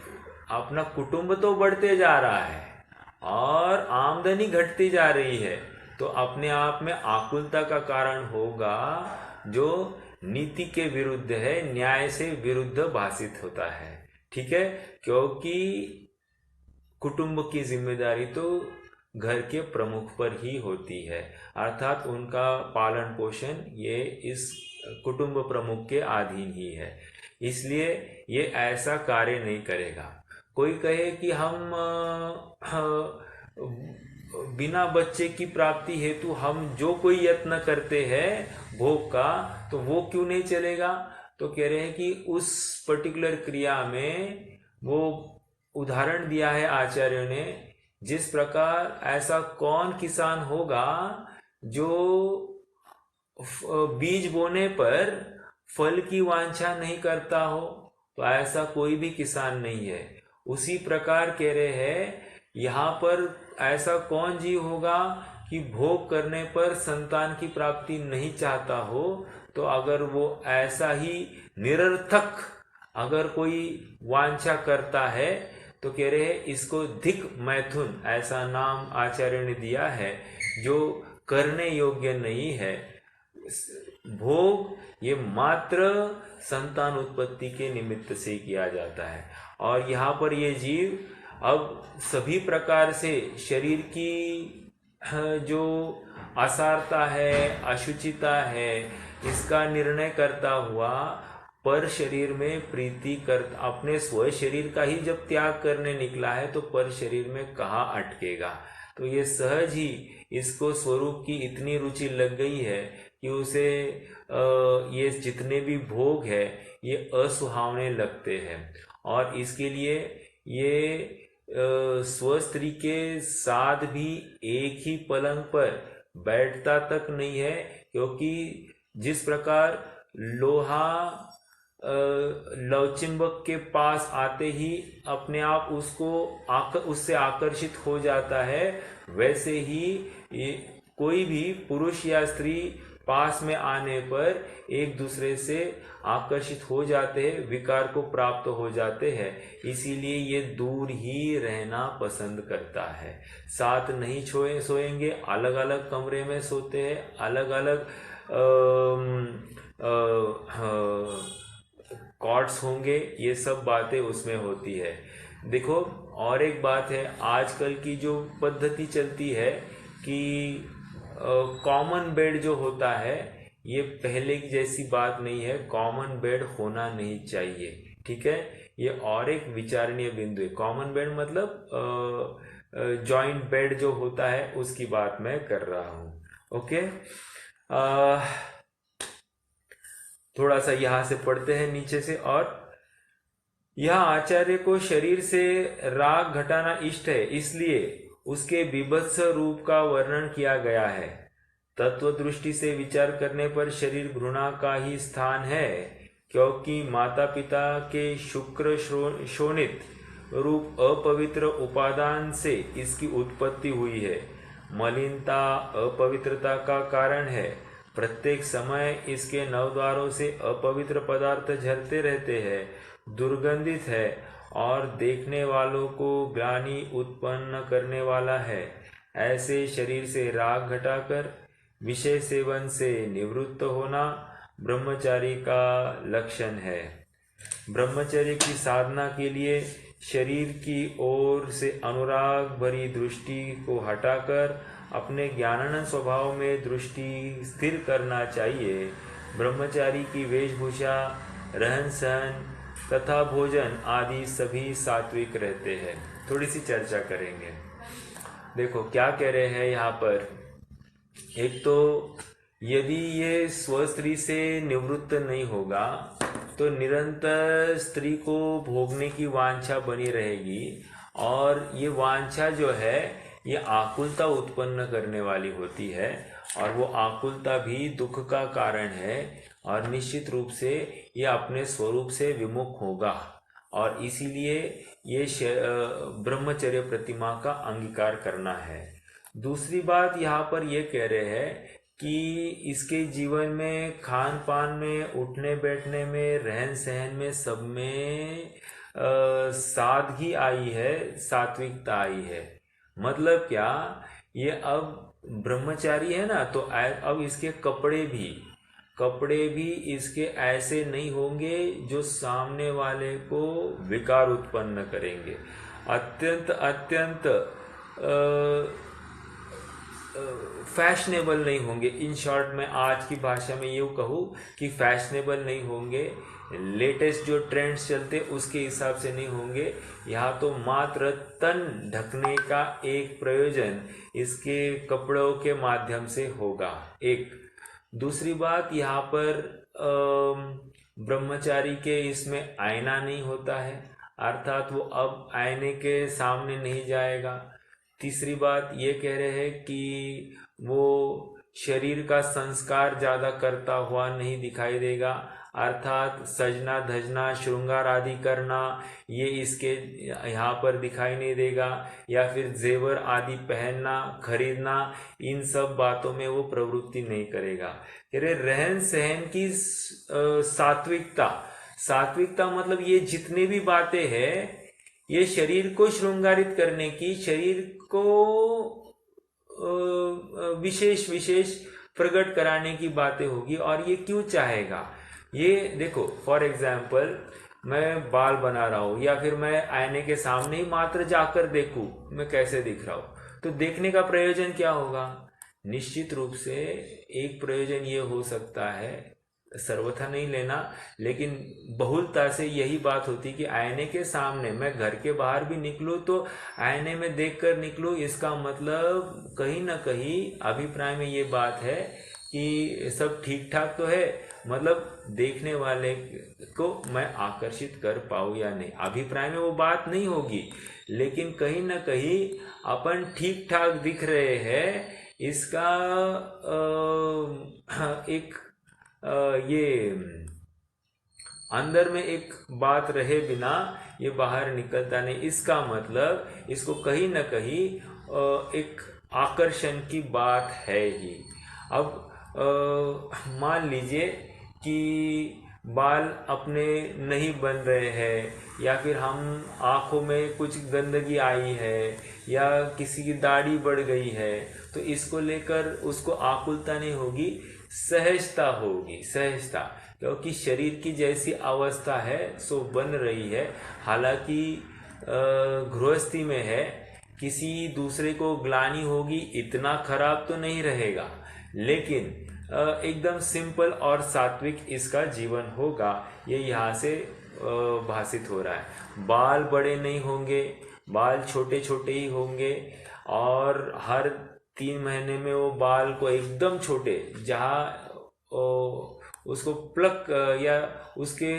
अपना कुटुंब तो बढ़ते जा रहा है और आमदनी घटती जा रही है, तो अपने आप में आकुलता का कारण होगा, जो नीति के विरुद्ध है, न्याय से विरुद्ध भाषित होता है। ठीक है, क्योंकि कुटुंब की जिम्मेदारी तो घर के प्रमुख पर ही होती है, अर्थात उनका पालन पोषण ये इस कुटुंब प्रमुख के अधीन ही है, इसलिए ये ऐसा कार्य नहीं करेगा। कोई कहे कि हम बिना बच्चे की प्राप्ति हेतु हम जो कोई यत्न करते हैं भोग का, तो वो क्यों नहीं चलेगा? तो कह रहे हैं कि उस पर्टिकुलर क्रिया में वो उदाहरण दिया है आचार्यों ने, जिस प्रकार ऐसा कौन किसान होगा जो बीज बोने पर फल की वांछा नहीं करता हो? तो ऐसा कोई भी किसान नहीं है। उसी प्रकार कह रहे हैं यहाँ पर ऐसा कौन जीव होगा कि भोग करने पर संतान की प्राप्ति नहीं चाहता हो? तो अगर वो ऐसा ही निरर्थक अगर कोई वांछा करता है तो कह रहे हैं इसको धिक मैथुन, ऐसा नाम आचार्य ने दिया है, जो करने योग्य नहीं है। भोग ये मात्र संतान उत्पत्ति के निमित्त से किया जाता है। और यहाँ पर ये जीव अब सभी प्रकार से शरीर की जो असारता है, अशुचिता है, इसका निर्णय करता हुआ पर शरीर में प्रीति कर, अपने स्व शरीर का ही जब त्याग करने निकला है तो पर शरीर में कहाँ अटकेगा। तो ये सहज ही इसको स्वरूप की इतनी रुचि लग गई है कि उसे ये जितने भी भोग है ये असुहावने लगते हैं, और इसके लिए ये स्व स्त्री के साथ भी एक ही पलंग पर बैठता तक नहीं है, क्योंकि जिस प्रकार लोहा लवचिंबक के पास आते ही अपने आप उससे आकर्षित हो जाता है, वैसे ही ये कोई भी पुरुष या स्त्री पास में आने पर एक दूसरे से आकर्षित हो जाते हैं, विकार को प्राप्त हो जाते हैं। इसीलिए ये दूर ही रहना पसंद करता है। साथ नहीं सोएंगे, अलग अलग कमरे में सोते हैं, अलग अलग कॉर्ड्स होंगे, ये सब बातें उसमें होती है। देखो और एक बात है, आजकल की जो पद्धति चलती है कि कॉमन बेड जो होता है, ये पहले की जैसी बात नहीं है। कॉमन बेड होना नहीं चाहिए, ठीक है। ये और एक विचारणीय बिंदु है। कॉमन बेड मतलब जॉइंट बेड जो होता है उसकी बात मैं कर रहा हूँ। ओके, थोड़ा सा यहाँ से पढ़ते हैं नीचे से। और यह आचार्य को शरीर से राग घटाना इष्ट है, इसलिए उसके बीभत्स रूप का वर्णन किया गया है। तत्व दृष्टि से विचार करने पर शरीर घृणा का ही स्थान है, क्योंकि माता पिता के शुक्र शोणित रूप अपवित्र उपादान से इसकी उत्पत्ति हुई है। मलिनता अपवित्रता का कारण है। प्रत्येक समय इसके नवद्वारों से अपवित्र पदार्थ झरते रहते हैं, दुर्गंधित है और देखने वालों को ग्लानि उत्पन्न करने वाला है। ऐसे शरीर से राग घटाकर विषय सेवन से निवृत्त होना ब्रह्मचारी का लक्षण है। ब्रह्मचर्य की साधना के लिए शरीर की ओर से अनुराग भरी दृष्टि को हटाकर अपने ज्ञानानंद स्वभाव में दृष्टि स्थिर करना चाहिए। ब्रह्मचारी की वेशभूषा, रहन सहन तथा भोजन आदि सभी सात्विक रहते हैं। थोड़ी सी चर्चा करेंगे। देखो क्या कह रहे हैं यहाँ पर। एक तो यदि ये स्व स्त्री से निवृत्त नहीं होगा तो निरंतर स्त्री को भोगने की वांछा बनी रहेगी, और ये वांछा जो है ये आकुलता उत्पन्न करने वाली होती है, और वो आकुलता भी दुख का कारण है, और निश्चित रूप से ये अपने स्वरूप से विमुख होगा, और इसीलिए ये ब्रह्मचर्य प्रतिमा का अंगीकार करना है। दूसरी बात यहाँ पर ये कह रहे हैं कि इसके जीवन में, खान पान में, उठने बैठने में, रहन सहन में, सब में सादगी आई है, सात्विकता आई है। मतलब क्या, ये अब ब्रह्मचारी है ना, तो अब इसके कपड़े भी इसके ऐसे नहीं होंगे जो सामने वाले को विकार उत्पन्न करेंगे। अत्यंत फैशनेबल नहीं होंगे। इन शॉर्ट में आज की भाषा में यूँ कहूँ कि फैशनेबल नहीं होंगे, लेटेस्ट जो ट्रेंड्स चलते उसके हिसाब से नहीं होंगे। यहाँ तो मात्र तन ढकने का एक प्रयोजन इसके कपड़ों के माध्यम से होगा। एक दूसरी बात, यहाँ पर ब्रह्मचारी के इसमें आईना नहीं होता है, अर्थात वो अब आईने के सामने नहीं जाएगा। तीसरी बात ये कह रहे हैं कि वो शरीर का संस्कार ज़्यादा करता हुआ नहीं दिखाई देगा, अर्थात सजना धजना श्रृंगार आदि करना ये इसके यहाँ पर दिखाई नहीं देगा, या फिर जेवर आदि पहनना खरीदना, इन सब बातों में वो प्रवृत्ति नहीं करेगा। रहन सहन की सात्विकता मतलब ये जितने भी बातें हैं ये शरीर को श्रृंगारित करने की, शरीर को विशेष प्रकट कराने की बातें होगी। और ये क्यों चाहेगा, ये देखो फॉर एग्जाम्पल मैं बाल बना रहा हूँ, या फिर मैं आईने के सामने ही मात्र जाकर देखूं मैं कैसे दिख रहा हूँ, तो देखने का प्रयोजन क्या होगा। निश्चित रूप से एक प्रयोजन ये हो सकता है सर्वथा नहीं लेना, लेकिन बहुलता से यही बात होती कि आईने के सामने, मैं घर के बाहर भी निकलूँ तो आईने में देखकर निकलूँ, इसका मतलब कहीं ना कहीं अभिप्राय में ये बात है कि सब ठीक ठाक तो है, मतलब देखने वाले को मैं आकर्षित कर पाऊँ या नहीं, अभिप्राय में वो बात नहीं होगी, लेकिन कहीं ना कहीं अपन ठीक ठाक दिख रहे हैं, इसका एक ये अंदर में एक बात रहे बिना ये बाहर निकलता नहीं, इसका मतलब इसको कहीं ना कहीं एक आकर्षण की बात है ही। अब मान लीजिए कि बाल अपने नहीं बन रहे हैं, या फिर हम आँखों में कुछ गंदगी आई है, या किसी की दाढ़ी बढ़ गई है, तो इसको लेकर उसको आकुलता नहीं होगी, सहजता होगी, सहजता, क्योंकि शरीर की जैसी अवस्था है सो बन रही है। हालांकि गृहस्थी में है, किसी दूसरे को ग्लानि होगी, इतना खराब तो नहीं रहेगा, लेकिन एकदम सिंपल और सात्विक इसका जीवन होगा, ये यहाँ से भाषित हो रहा है। बाल बड़े नहीं होंगे, बाल छोटे छोटे ही होंगे, और हर 3 महीने में वो बाल को एकदम छोटे, जहाँ उसको प्लक या उसके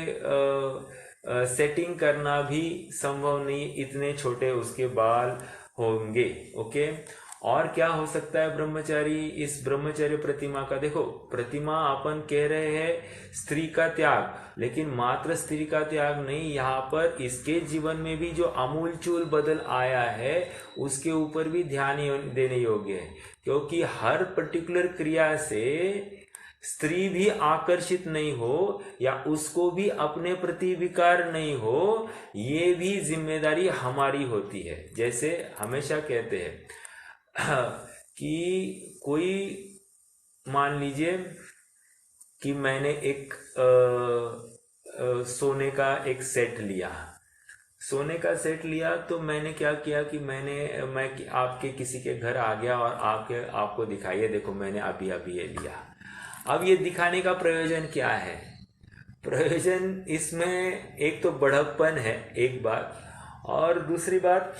सेटिंग करना भी संभव नहीं, इतने छोटे उसके बाल होंगे। ओके, और क्या हो सकता है ब्रह्मचारी, इस ब्रह्मचर्य प्रतिमा का? देखो, प्रतिमा अपन कह रहे हैं स्त्री का त्याग, लेकिन मात्र स्त्री का त्याग नहीं, यहाँ पर इसके जीवन में भी जो अमूलचूल बदल आया है उसके ऊपर भी ध्यान देने योग्य है, क्योंकि हर पर्टिकुलर क्रिया से स्त्री भी आकर्षित नहीं हो या उसको भी अपने प्रति विकार नहीं हो, ये भी जिम्मेदारी हमारी होती है। जैसे हमेशा कहते हैं कि कोई, मान लीजिए कि मैंने एक सोने का एक सेट लिया, सोने का सेट लिया, तो मैंने क्या किया कि मैं आपके किसी के घर आ गया और आपको दिखाइए, देखो मैंने अभी अभी ये लिया। अब ये दिखाने का प्रयोजन क्या है? प्रयोजन इसमें एक तो बढ़प्पन है, एक बात, और दूसरी बात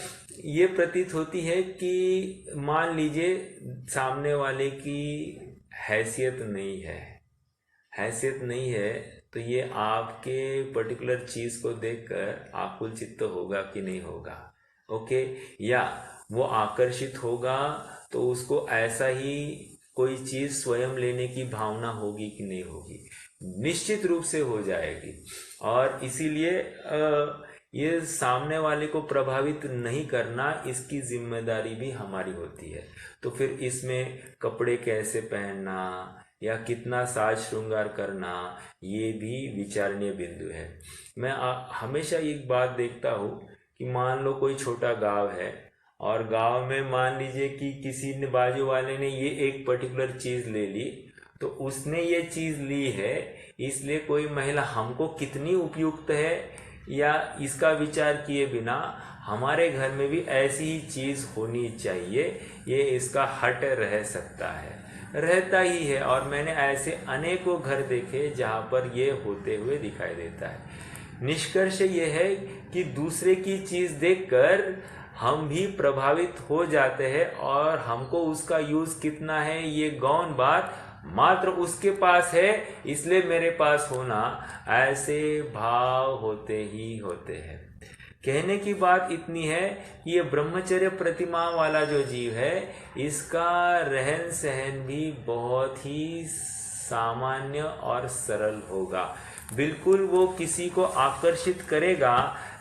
ये प्रतीत होती है कि मान लीजिए सामने वाले की हैसियत नहीं है, हैसियत नहीं है, तो ये आपके पर्टिकुलर चीज को देखकर आकुल चित्त होगा कि नहीं होगा? ओके, या वो आकर्षित होगा तो उसको ऐसा ही कोई चीज स्वयं लेने की भावना होगी कि नहीं होगी? निश्चित रूप से हो जाएगी। और इसीलिए ये सामने वाले को प्रभावित नहीं करना, इसकी जिम्मेदारी भी हमारी होती है। तो फिर इसमें कपड़े कैसे पहनना या कितना साज श्रृंगार करना, ये भी विचारणीय बिंदु है। मैं हमेशा एक बात देखता हूँ कि मान लो कोई छोटा गांव है, और गांव में मान लीजिए कि किसी ने, बाजू वाले ने ये एक पर्टिकुलर चीज ले ली, तो उसने ये चीज ली है, इसलिए कोई महिला हमको कितनी उपयुक्त है या इसका विचार किए बिना हमारे घर में भी ऐसी ही चीज होनी चाहिए, ये इसका हट रह सकता है, रहता ही है। और मैंने ऐसे अनेकों घर देखे जहाँ पर ये होते हुए दिखाई देता है। निष्कर्ष ये है कि दूसरे की चीज देखकर हम भी प्रभावित हो जाते हैं, और हमको उसका यूज कितना है ये गौण बात, मात्र उसके पास है इसलिए मेरे पास होना, ऐसे भाव होते ही होते हैं। कहने की बात इतनी है कि ये ब्रह्मचर्य प्रतिमा वाला जो जीव है, इसका रहन सहन भी बहुत ही सामान्य और सरल होगा। बिल्कुल वो किसी को आकर्षित करेगा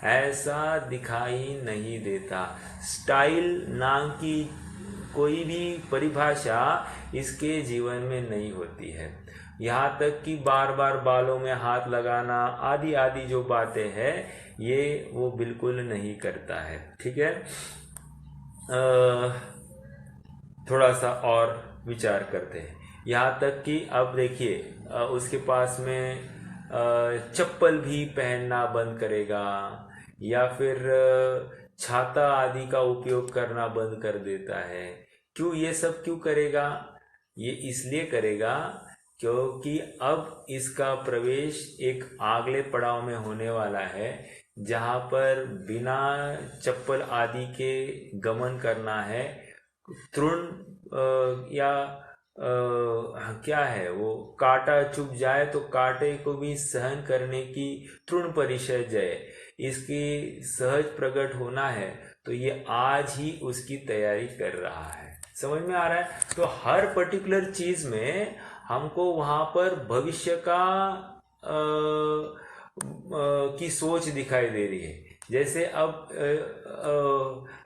ऐसा दिखाई नहीं देता। स्टाइल नाम की कोई भी परिभाषा इसके जीवन में नहीं होती है। यहाँ तक कि बार बार बालों में हाथ लगाना आदि आदि जो बातें हैं, ये वो बिल्कुल नहीं करता है। ठीक है, थोड़ा सा और विचार करते हैं। यहाँ तक कि अब देखिए, उसके पास में चप्पल भी पहनना बंद करेगा, या फिर छाता आदि का उपयोग करना बंद कर देता है। क्यों, ये सब क्यों करेगा? ये इसलिए करेगा क्योंकि अब इसका प्रवेश एक अगले पड़ाव में होने वाला है, जहाँ पर बिना चप्पल आदि के गमन करना है। तृण या क्या है वो, कांटा चुभ जाए तो कांटे को भी सहन करने की तृण परिषद जय, इसकी सहज प्रकट होना है। तो ये आज ही उसकी तैयारी कर रहा है। समझ में आ रहा है? तो हर पर्टिकुलर चीज में हमको वहां पर भविष्य का की सोच दिखाई दे रही है। जैसे अब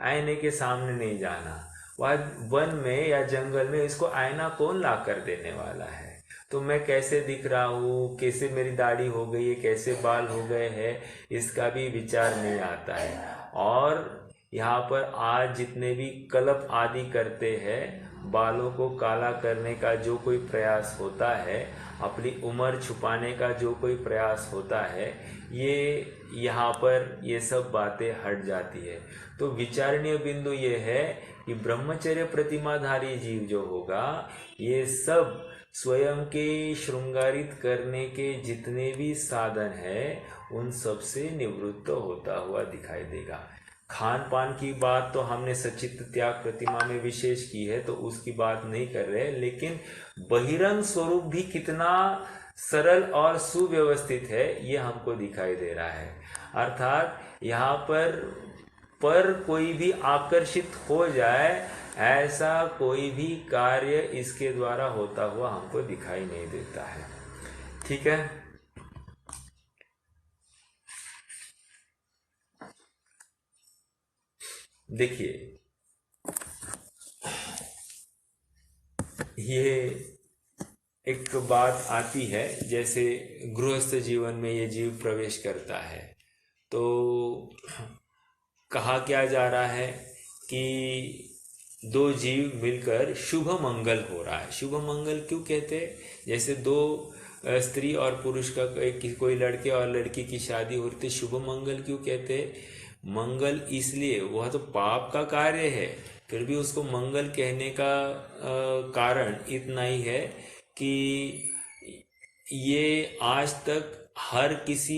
आईने के सामने नहीं जाना, वह वन में या जंगल में इसको आईना कौन ला कर देने वाला है? तो मैं कैसे दिख रहा हूँ, कैसे मेरी दाढ़ी हो गई है, कैसे बाल हो गए हैं, इसका भी विचार नहीं आता है। और यहाँ पर आज जितने भी कलप आदि करते हैं, बालों को काला करने का जो कोई प्रयास होता है, अपनी उम्र छुपाने का जो कोई प्रयास होता है, ये यहाँ पर ये सब बातें हट जाती है। तो विचारणीय बिंदु ये है कि ब्रह्मचर्य प्रतिमाधारी जीव जो होगा, ये सब स्वयं के श्रृंगारित करने के जितने भी साधन है, उन सब से निवृत्त होता हुआ दिखाई देगा। खान पान की बात तो हमने सचित्त त्याग प्रतिमा में विशेष की है, तो उसकी बात नहीं कर रहे, लेकिन बहिरंग स्वरूप भी कितना सरल और सुव्यवस्थित है, ये हमको दिखाई दे रहा है। अर्थात यहाँ पर कोई भी आकर्षित हो जाए, ऐसा कोई भी कार्य इसके द्वारा होता हुआ हमको दिखाई नहीं देता है। ठीक है? देखिए, ये एक बात आती है, जैसे गृहस्थ जीवन में ये जीव प्रवेश करता है, तो कहा क्या जा रहा है कि दो जीव मिलकर शुभ मंगल हो रहा है। शुभ मंगल क्यों कहते हैं? जैसे दो स्त्री और पुरुष का कोई लड़के और लड़की की शादी हो रही थी, शुभ मंगल क्यों कहते हैं? मंगल इसलिए, वह तो पाप का कार्य है, फिर भी उसको मंगल कहने का कारण इतना ही है कि ये आज तक हर किसी,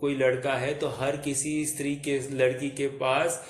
कोई लड़का है तो हर किसी स्त्री के, लड़की के पास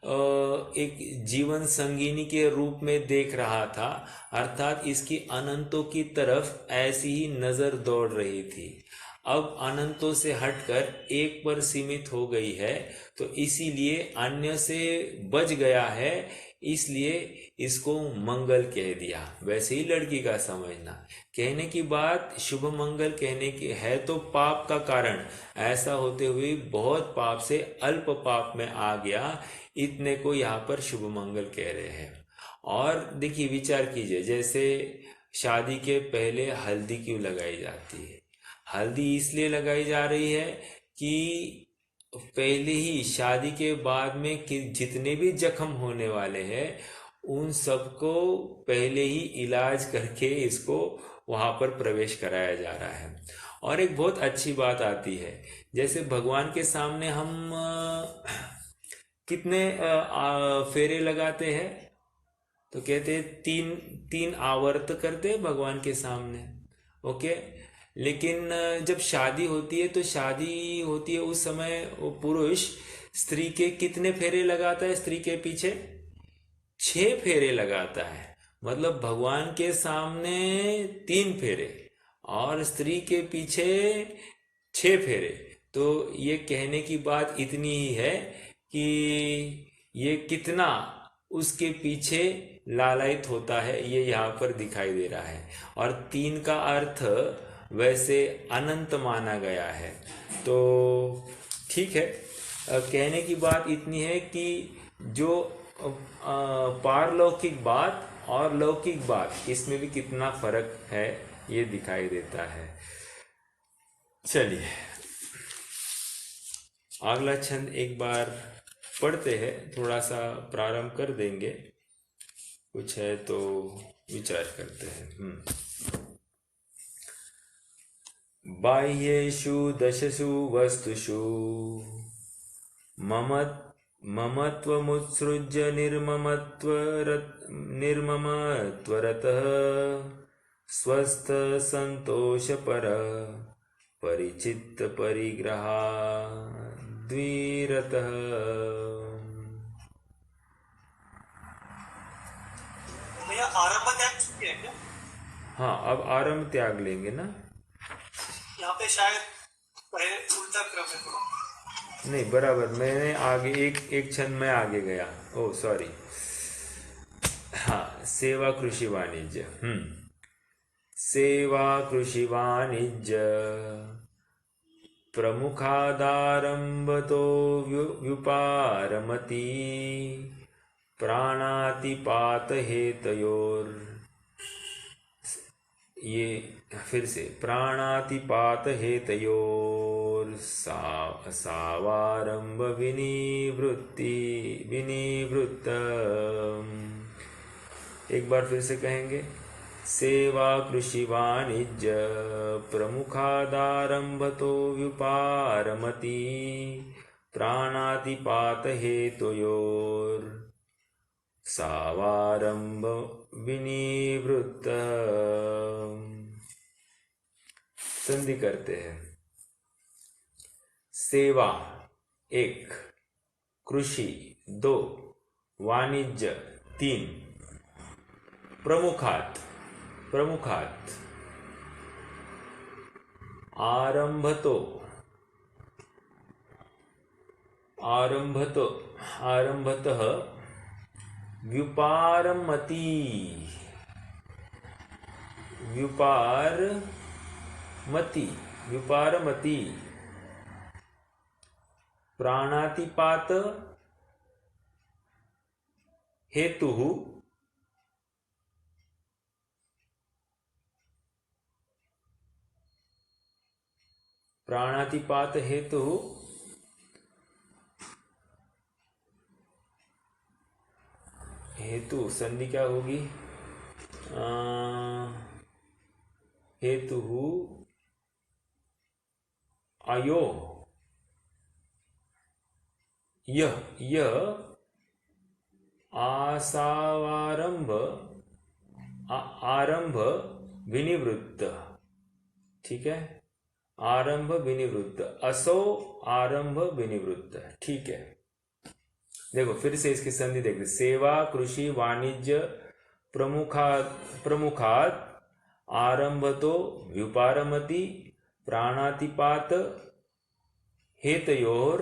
एक जीवन संगिनी के रूप में देख रहा था। अर्थात इसकी अनंतों की तरफ ऐसी ही नजर दौड़ रही थी। अब अनंतों से हटकर एक पर सीमित हो गई है, तो इसीलिए अन्य से बच गया है, इसलिए इसको मंगल कह दिया। वैसे ही लड़की का समझना, कहने की बात शुभ मंगल कहने की है तो पाप का कारण, ऐसा होते हुए बहुत पाप से अल्प पाप में आ गया, इतने को यहाँ पर शुभ मंगल कह रहे हैं। और देखिए, विचार कीजिए, जैसे शादी के पहले हल्दी क्यों लगाई जाती है? हल्दी इसलिए लगाई जा रही है कि पहले ही शादी के बाद में कि जितने भी जख्म होने वाले हैं, उन सबको पहले ही इलाज करके इसको वहां पर प्रवेश कराया जा रहा है। और एक बहुत अच्छी बात आती है, जैसे भगवान के सामने हम कितने फेरे लगाते हैं? तो कहते हैं तीन तीन आवर्त करते हैं भगवान के सामने। ओके, लेकिन जब शादी होती है, तो शादी होती है उस समय वो पुरुष स्त्री के कितने फेरे लगाता है? स्त्री के पीछे 6 फेरे लगाता है। मतलब भगवान के सामने 3 फेरे और स्त्री के पीछे 6 फेरे। तो ये कहने की बात इतनी ही है कि ये कितना उसके पीछे लालायित होता है, ये यहाँ पर दिखाई दे रहा है। और 3 का अर्थ वैसे अनंत माना गया है। तो ठीक है, कहने की बात इतनी है कि जो पारलौकिक बात और लौकिक बात, इसमें भी कितना फर्क है, ये दिखाई देता है। चलिए, अगला छंद एक बार पढ़ते हैं, थोड़ा सा प्रारंभ कर देंगे, कुछ है तो विचार करते हैं। बाह्येषु दशसु वस्तुषु ममत्वमुत्सृज्य निर्ममत्वरतः स्वस्थ संतोष पर परिचित परिग्रहा द्विरतः। भैया आरंभ त्याग चुके हैं क्या? हाँ, अब आरंभ त्याग लेंगे ना। यहाँ पे शायद पहले उल्टा क्रम है थोड़ा। नहीं, बराबर, मैंने आगे एक क्षण में आगे गया। ओ सॉरी। हाँ, सेवा कृषि वाणिज्य। सेवा कृषि वाणिज्य प्रमुखादारंभतो व्युपारमति प्राणातिपात हेतयोर। ये फिर से, प्राणातिपात हेतयोर सावारंभ विनिवृत्ति विनिवृत्त। एक बार फिर से कहेंगे। सेवा कृषि वाणिज्य प्रमुखादारंभतो व्युपारमति प्राणातिपात हेतुयोर सावारंभ विनिवृत्त। संधि करते हैं। सेवा 1, कृषि 2, वाणिज्य 3, प्रमुखात प्रमुखात आरंभतो आरंभतो आरंभतः व्युपारमति व्युपारमति व्युपारमति प्राणातिपात हेतुः प्राणातिपात हेतु हेतु संधि क्या होगी? हेतु अयो यह आसावारंभ आरंभ विनिवृत्त। ठीक है, आरंभ विनिवृत्त, असो आरंभ विनिवृत्त। ठीक है, देखो फिर से इसकी संधि देखते। सेवा कृषि वाणिज्य प्रमुखात आरंभतो व्युपारमति प्राणातिपात हेतयोर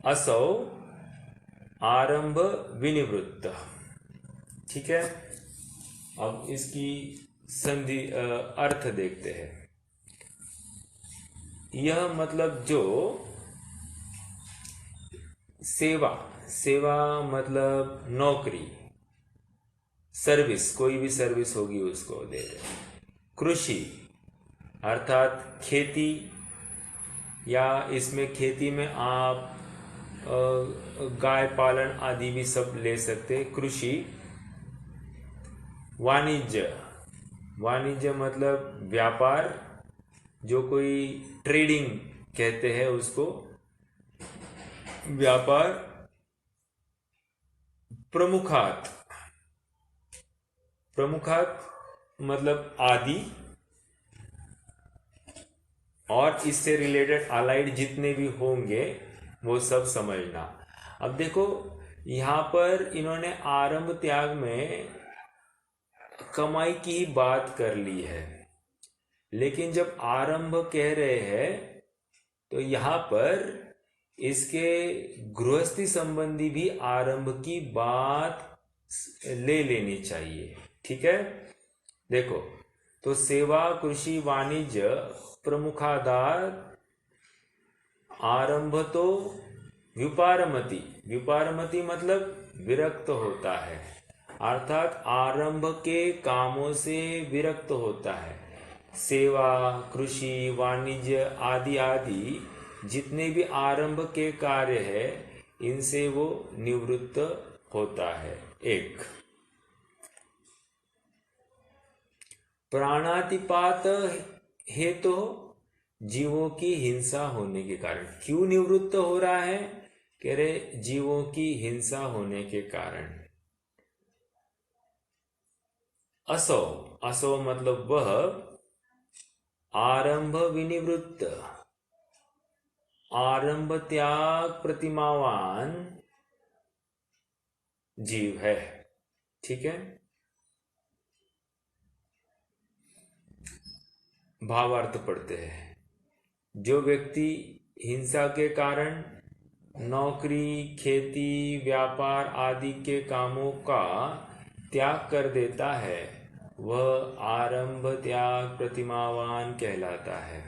असौ आरंभ विनिवृत्त। ठीक है, अब इसकी संधि अर्थ देखते हैं। यह मतलब जो सेवा मतलब नौकरी, सर्विस, कोई भी सर्विस होगी उसको दे रहे। कृषि अर्थात खेती, या इसमें खेती में आप गाय पालन आदि भी सब ले सकते। कृषि। वाणिज्य मतलब व्यापार, जो कोई ट्रेडिंग कहते हैं उसको, व्यापार। प्रमुखात मतलब आदि, और इससे रिलेटेड अलाइड जितने भी होंगे वो सब समझना। अब देखो यहां पर इन्होंने आरंभ त्याग में कमाई की बात कर ली है, लेकिन जब आरंभ कह रहे हैं तो यहां पर इसके गृहस्थी संबंधी भी आरंभ की बात ले लेनी चाहिए। ठीक है, देखो तो सेवा कृषि वाणिज्य प्रमुखादार आरंभ तो व्युपारमति मतलब विरक्त होता है, अर्थात आरंभ के कामों से विरक्त होता है। सेवा कृषि वाणिज्य आदि आदि जितने भी आरंभ के कार्य है इनसे वो निवृत्त होता है। एक, प्राणातिपात हेतु जीवों की हिंसा होने के कारण। क्यों निवृत्त हो रहा है? कह रहे जीवों की हिंसा होने के कारण। असौ, असौ मतलब वह आरंभ विनिवृत्त, आरंभ त्याग प्रतिमावान जीव है। ठीक है, भावार्थ पढ़ते हैं। जो व्यक्ति हिंसा के कारण नौकरी, खेती, व्यापार आदि के कामों का त्याग कर देता है वह आरंभ त्याग प्रतिमावान कहलाता है।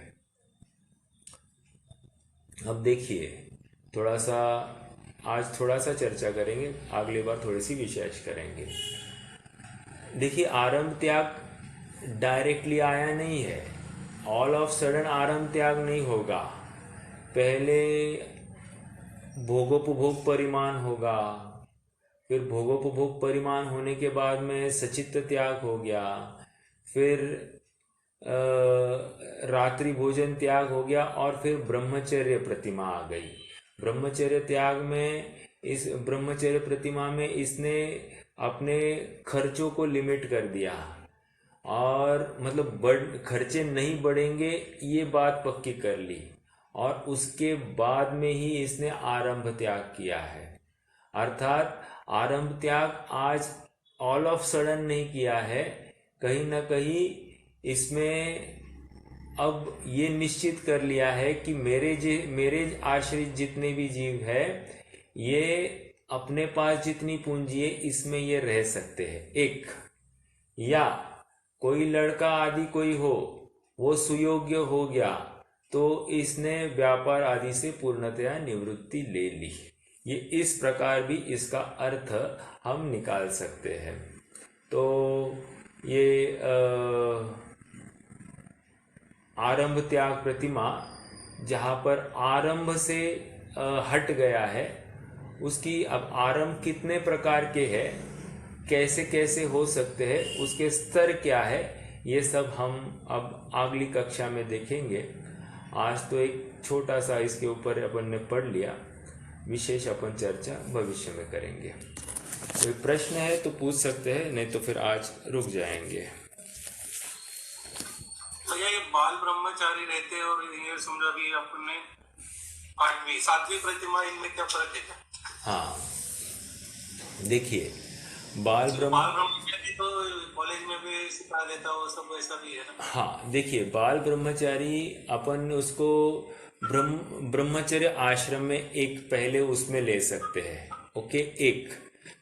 अब देखिए, थोड़ा सा आज थोड़ा सा चर्चा करेंगे, अगली बार थोड़ी सी विशेष करेंगे। देखिए, आरंभ त्याग डायरेक्टली आया नहीं है, ऑल ऑफ सडन आरंभ त्याग नहीं होगा। पहले भोगोपभोग परिमाण होगा, फिर भोगोपभोग परिमाण होने के बाद में सचित्त त्याग हो गया, फिर रात्रि भोजन त्याग हो गया, और फिर ब्रह्मचर्य प्रतिमा आ गई। ब्रह्मचर्य त्याग में, इस ब्रह्मचर्य प्रतिमा में इसने अपने खर्चों को लिमिट कर दिया, और मतलब खर्चे नहीं बढ़ेंगे ये बात पक्की कर ली, और उसके बाद में ही इसने आरंभ त्याग किया है। अर्थात आरंभ त्याग आज ऑल ऑफ सडन नहीं किया है, कहीं ना कहीं इसमें अब ये निश्चित कर लिया है कि मेरे आश्रित जितने भी जीव है, ये अपने पास जितनी पूंजी है इसमें ये रह सकते हैं। एक, या कोई लड़का आदि कोई हो, वो सुयोग्य हो गया तो इसने व्यापार आदि से पूर्णतया निवृत्ति ले ली। ये इस प्रकार भी इसका अर्थ हम निकाल सकते हैं। तो ये आरंभ त्याग प्रतिमा जहाँ पर आरंभ से हट गया है, उसकी अब आरंभ कितने प्रकार के हैं, कैसे कैसे हो सकते हैं, उसके स्तर क्या है, ये सब हम अब अगली कक्षा में देखेंगे। आज तो एक छोटा सा इसके ऊपर अपन ने पढ़ लिया, विशेष अपन चर्चा भविष्य में करेंगे। कोई प्रश्न है तो पूछ सकते हैं, नहीं तो फिर आज रुक जाएंगे। भैया ये बाल ब्रह्मचारी रहते हैं और ये समझा भी अपने 8वीं 7वीं प्रतिमा, इनमें क्या फर्क है? हाँ, देखिए, बाल ब्रह्मचारी तो कॉलेज में भी सिखा देता, वो सब वैसा भी है ना? हाँ, देखिए, बाल ब्रह्मचारी अपन उसको ब्रह्मचर्य आश्रम में एक पहले उसमें ले सकते हैं। ओके, एक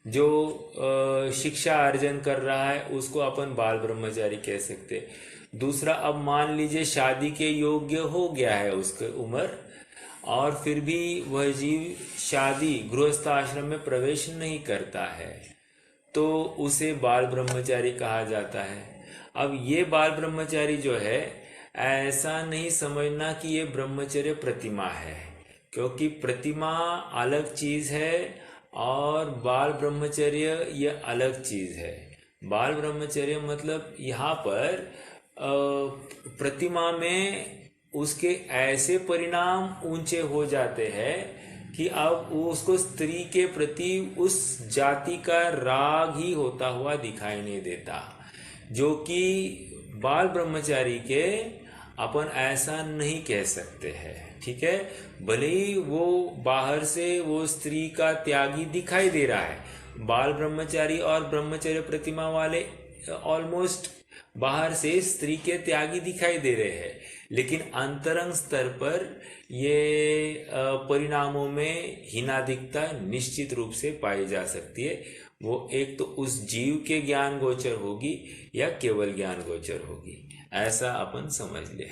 जो शिक्षा अर्जन कर रहा है उसको अपन बाल ब्रह्मचारी कह सकते हैं। दूसरा, अब मान लीजिए शादी के योग्य हो गया है उसकी उम्र, और फिर भी वह जीव शादी गृहस्थ आश्रम में प्रवेश नहीं करता है, तो उसे बाल ब्रह्मचारी कहा जाता है। अब ये बाल ब्रह्मचारी जो है, ऐसा नहीं समझना कि ये ब्रह्मचर्य प्रतिमा है, क्योंकि प्रतिमा अलग चीज है और बाल ब्रह्मचर्य ये अलग चीज है। बाल ब्रह्मचर्य मतलब यहाँ पर प्रतिमा में उसके ऐसे परिणाम ऊंचे हो जाते हैं कि अब उसको स्त्री के प्रति उस जाति का राग ही होता हुआ दिखाई नहीं देता, जो कि बाल ब्रह्मचारी के अपन ऐसा नहीं कह सकते हैं। ठीक है, भले ही वो बाहर से वो स्त्री का त्यागी दिखाई दे रहा है, बाल ब्रह्मचारी और ब्रह्मचर्य प्रतिमा वाले ऑलमोस्ट बाहर से स्त्री के त्यागी दिखाई दे रहे हैं, लेकिन अंतरंग स्तर पर ये परिणामों में हीनाधिकता निश्चित रूप से पाई जा सकती है। वो एक तो उस जीव के ज्ञान गोचर होगी या केवल ज्ञान गोचर होगी, ऐसा अपन समझ ले।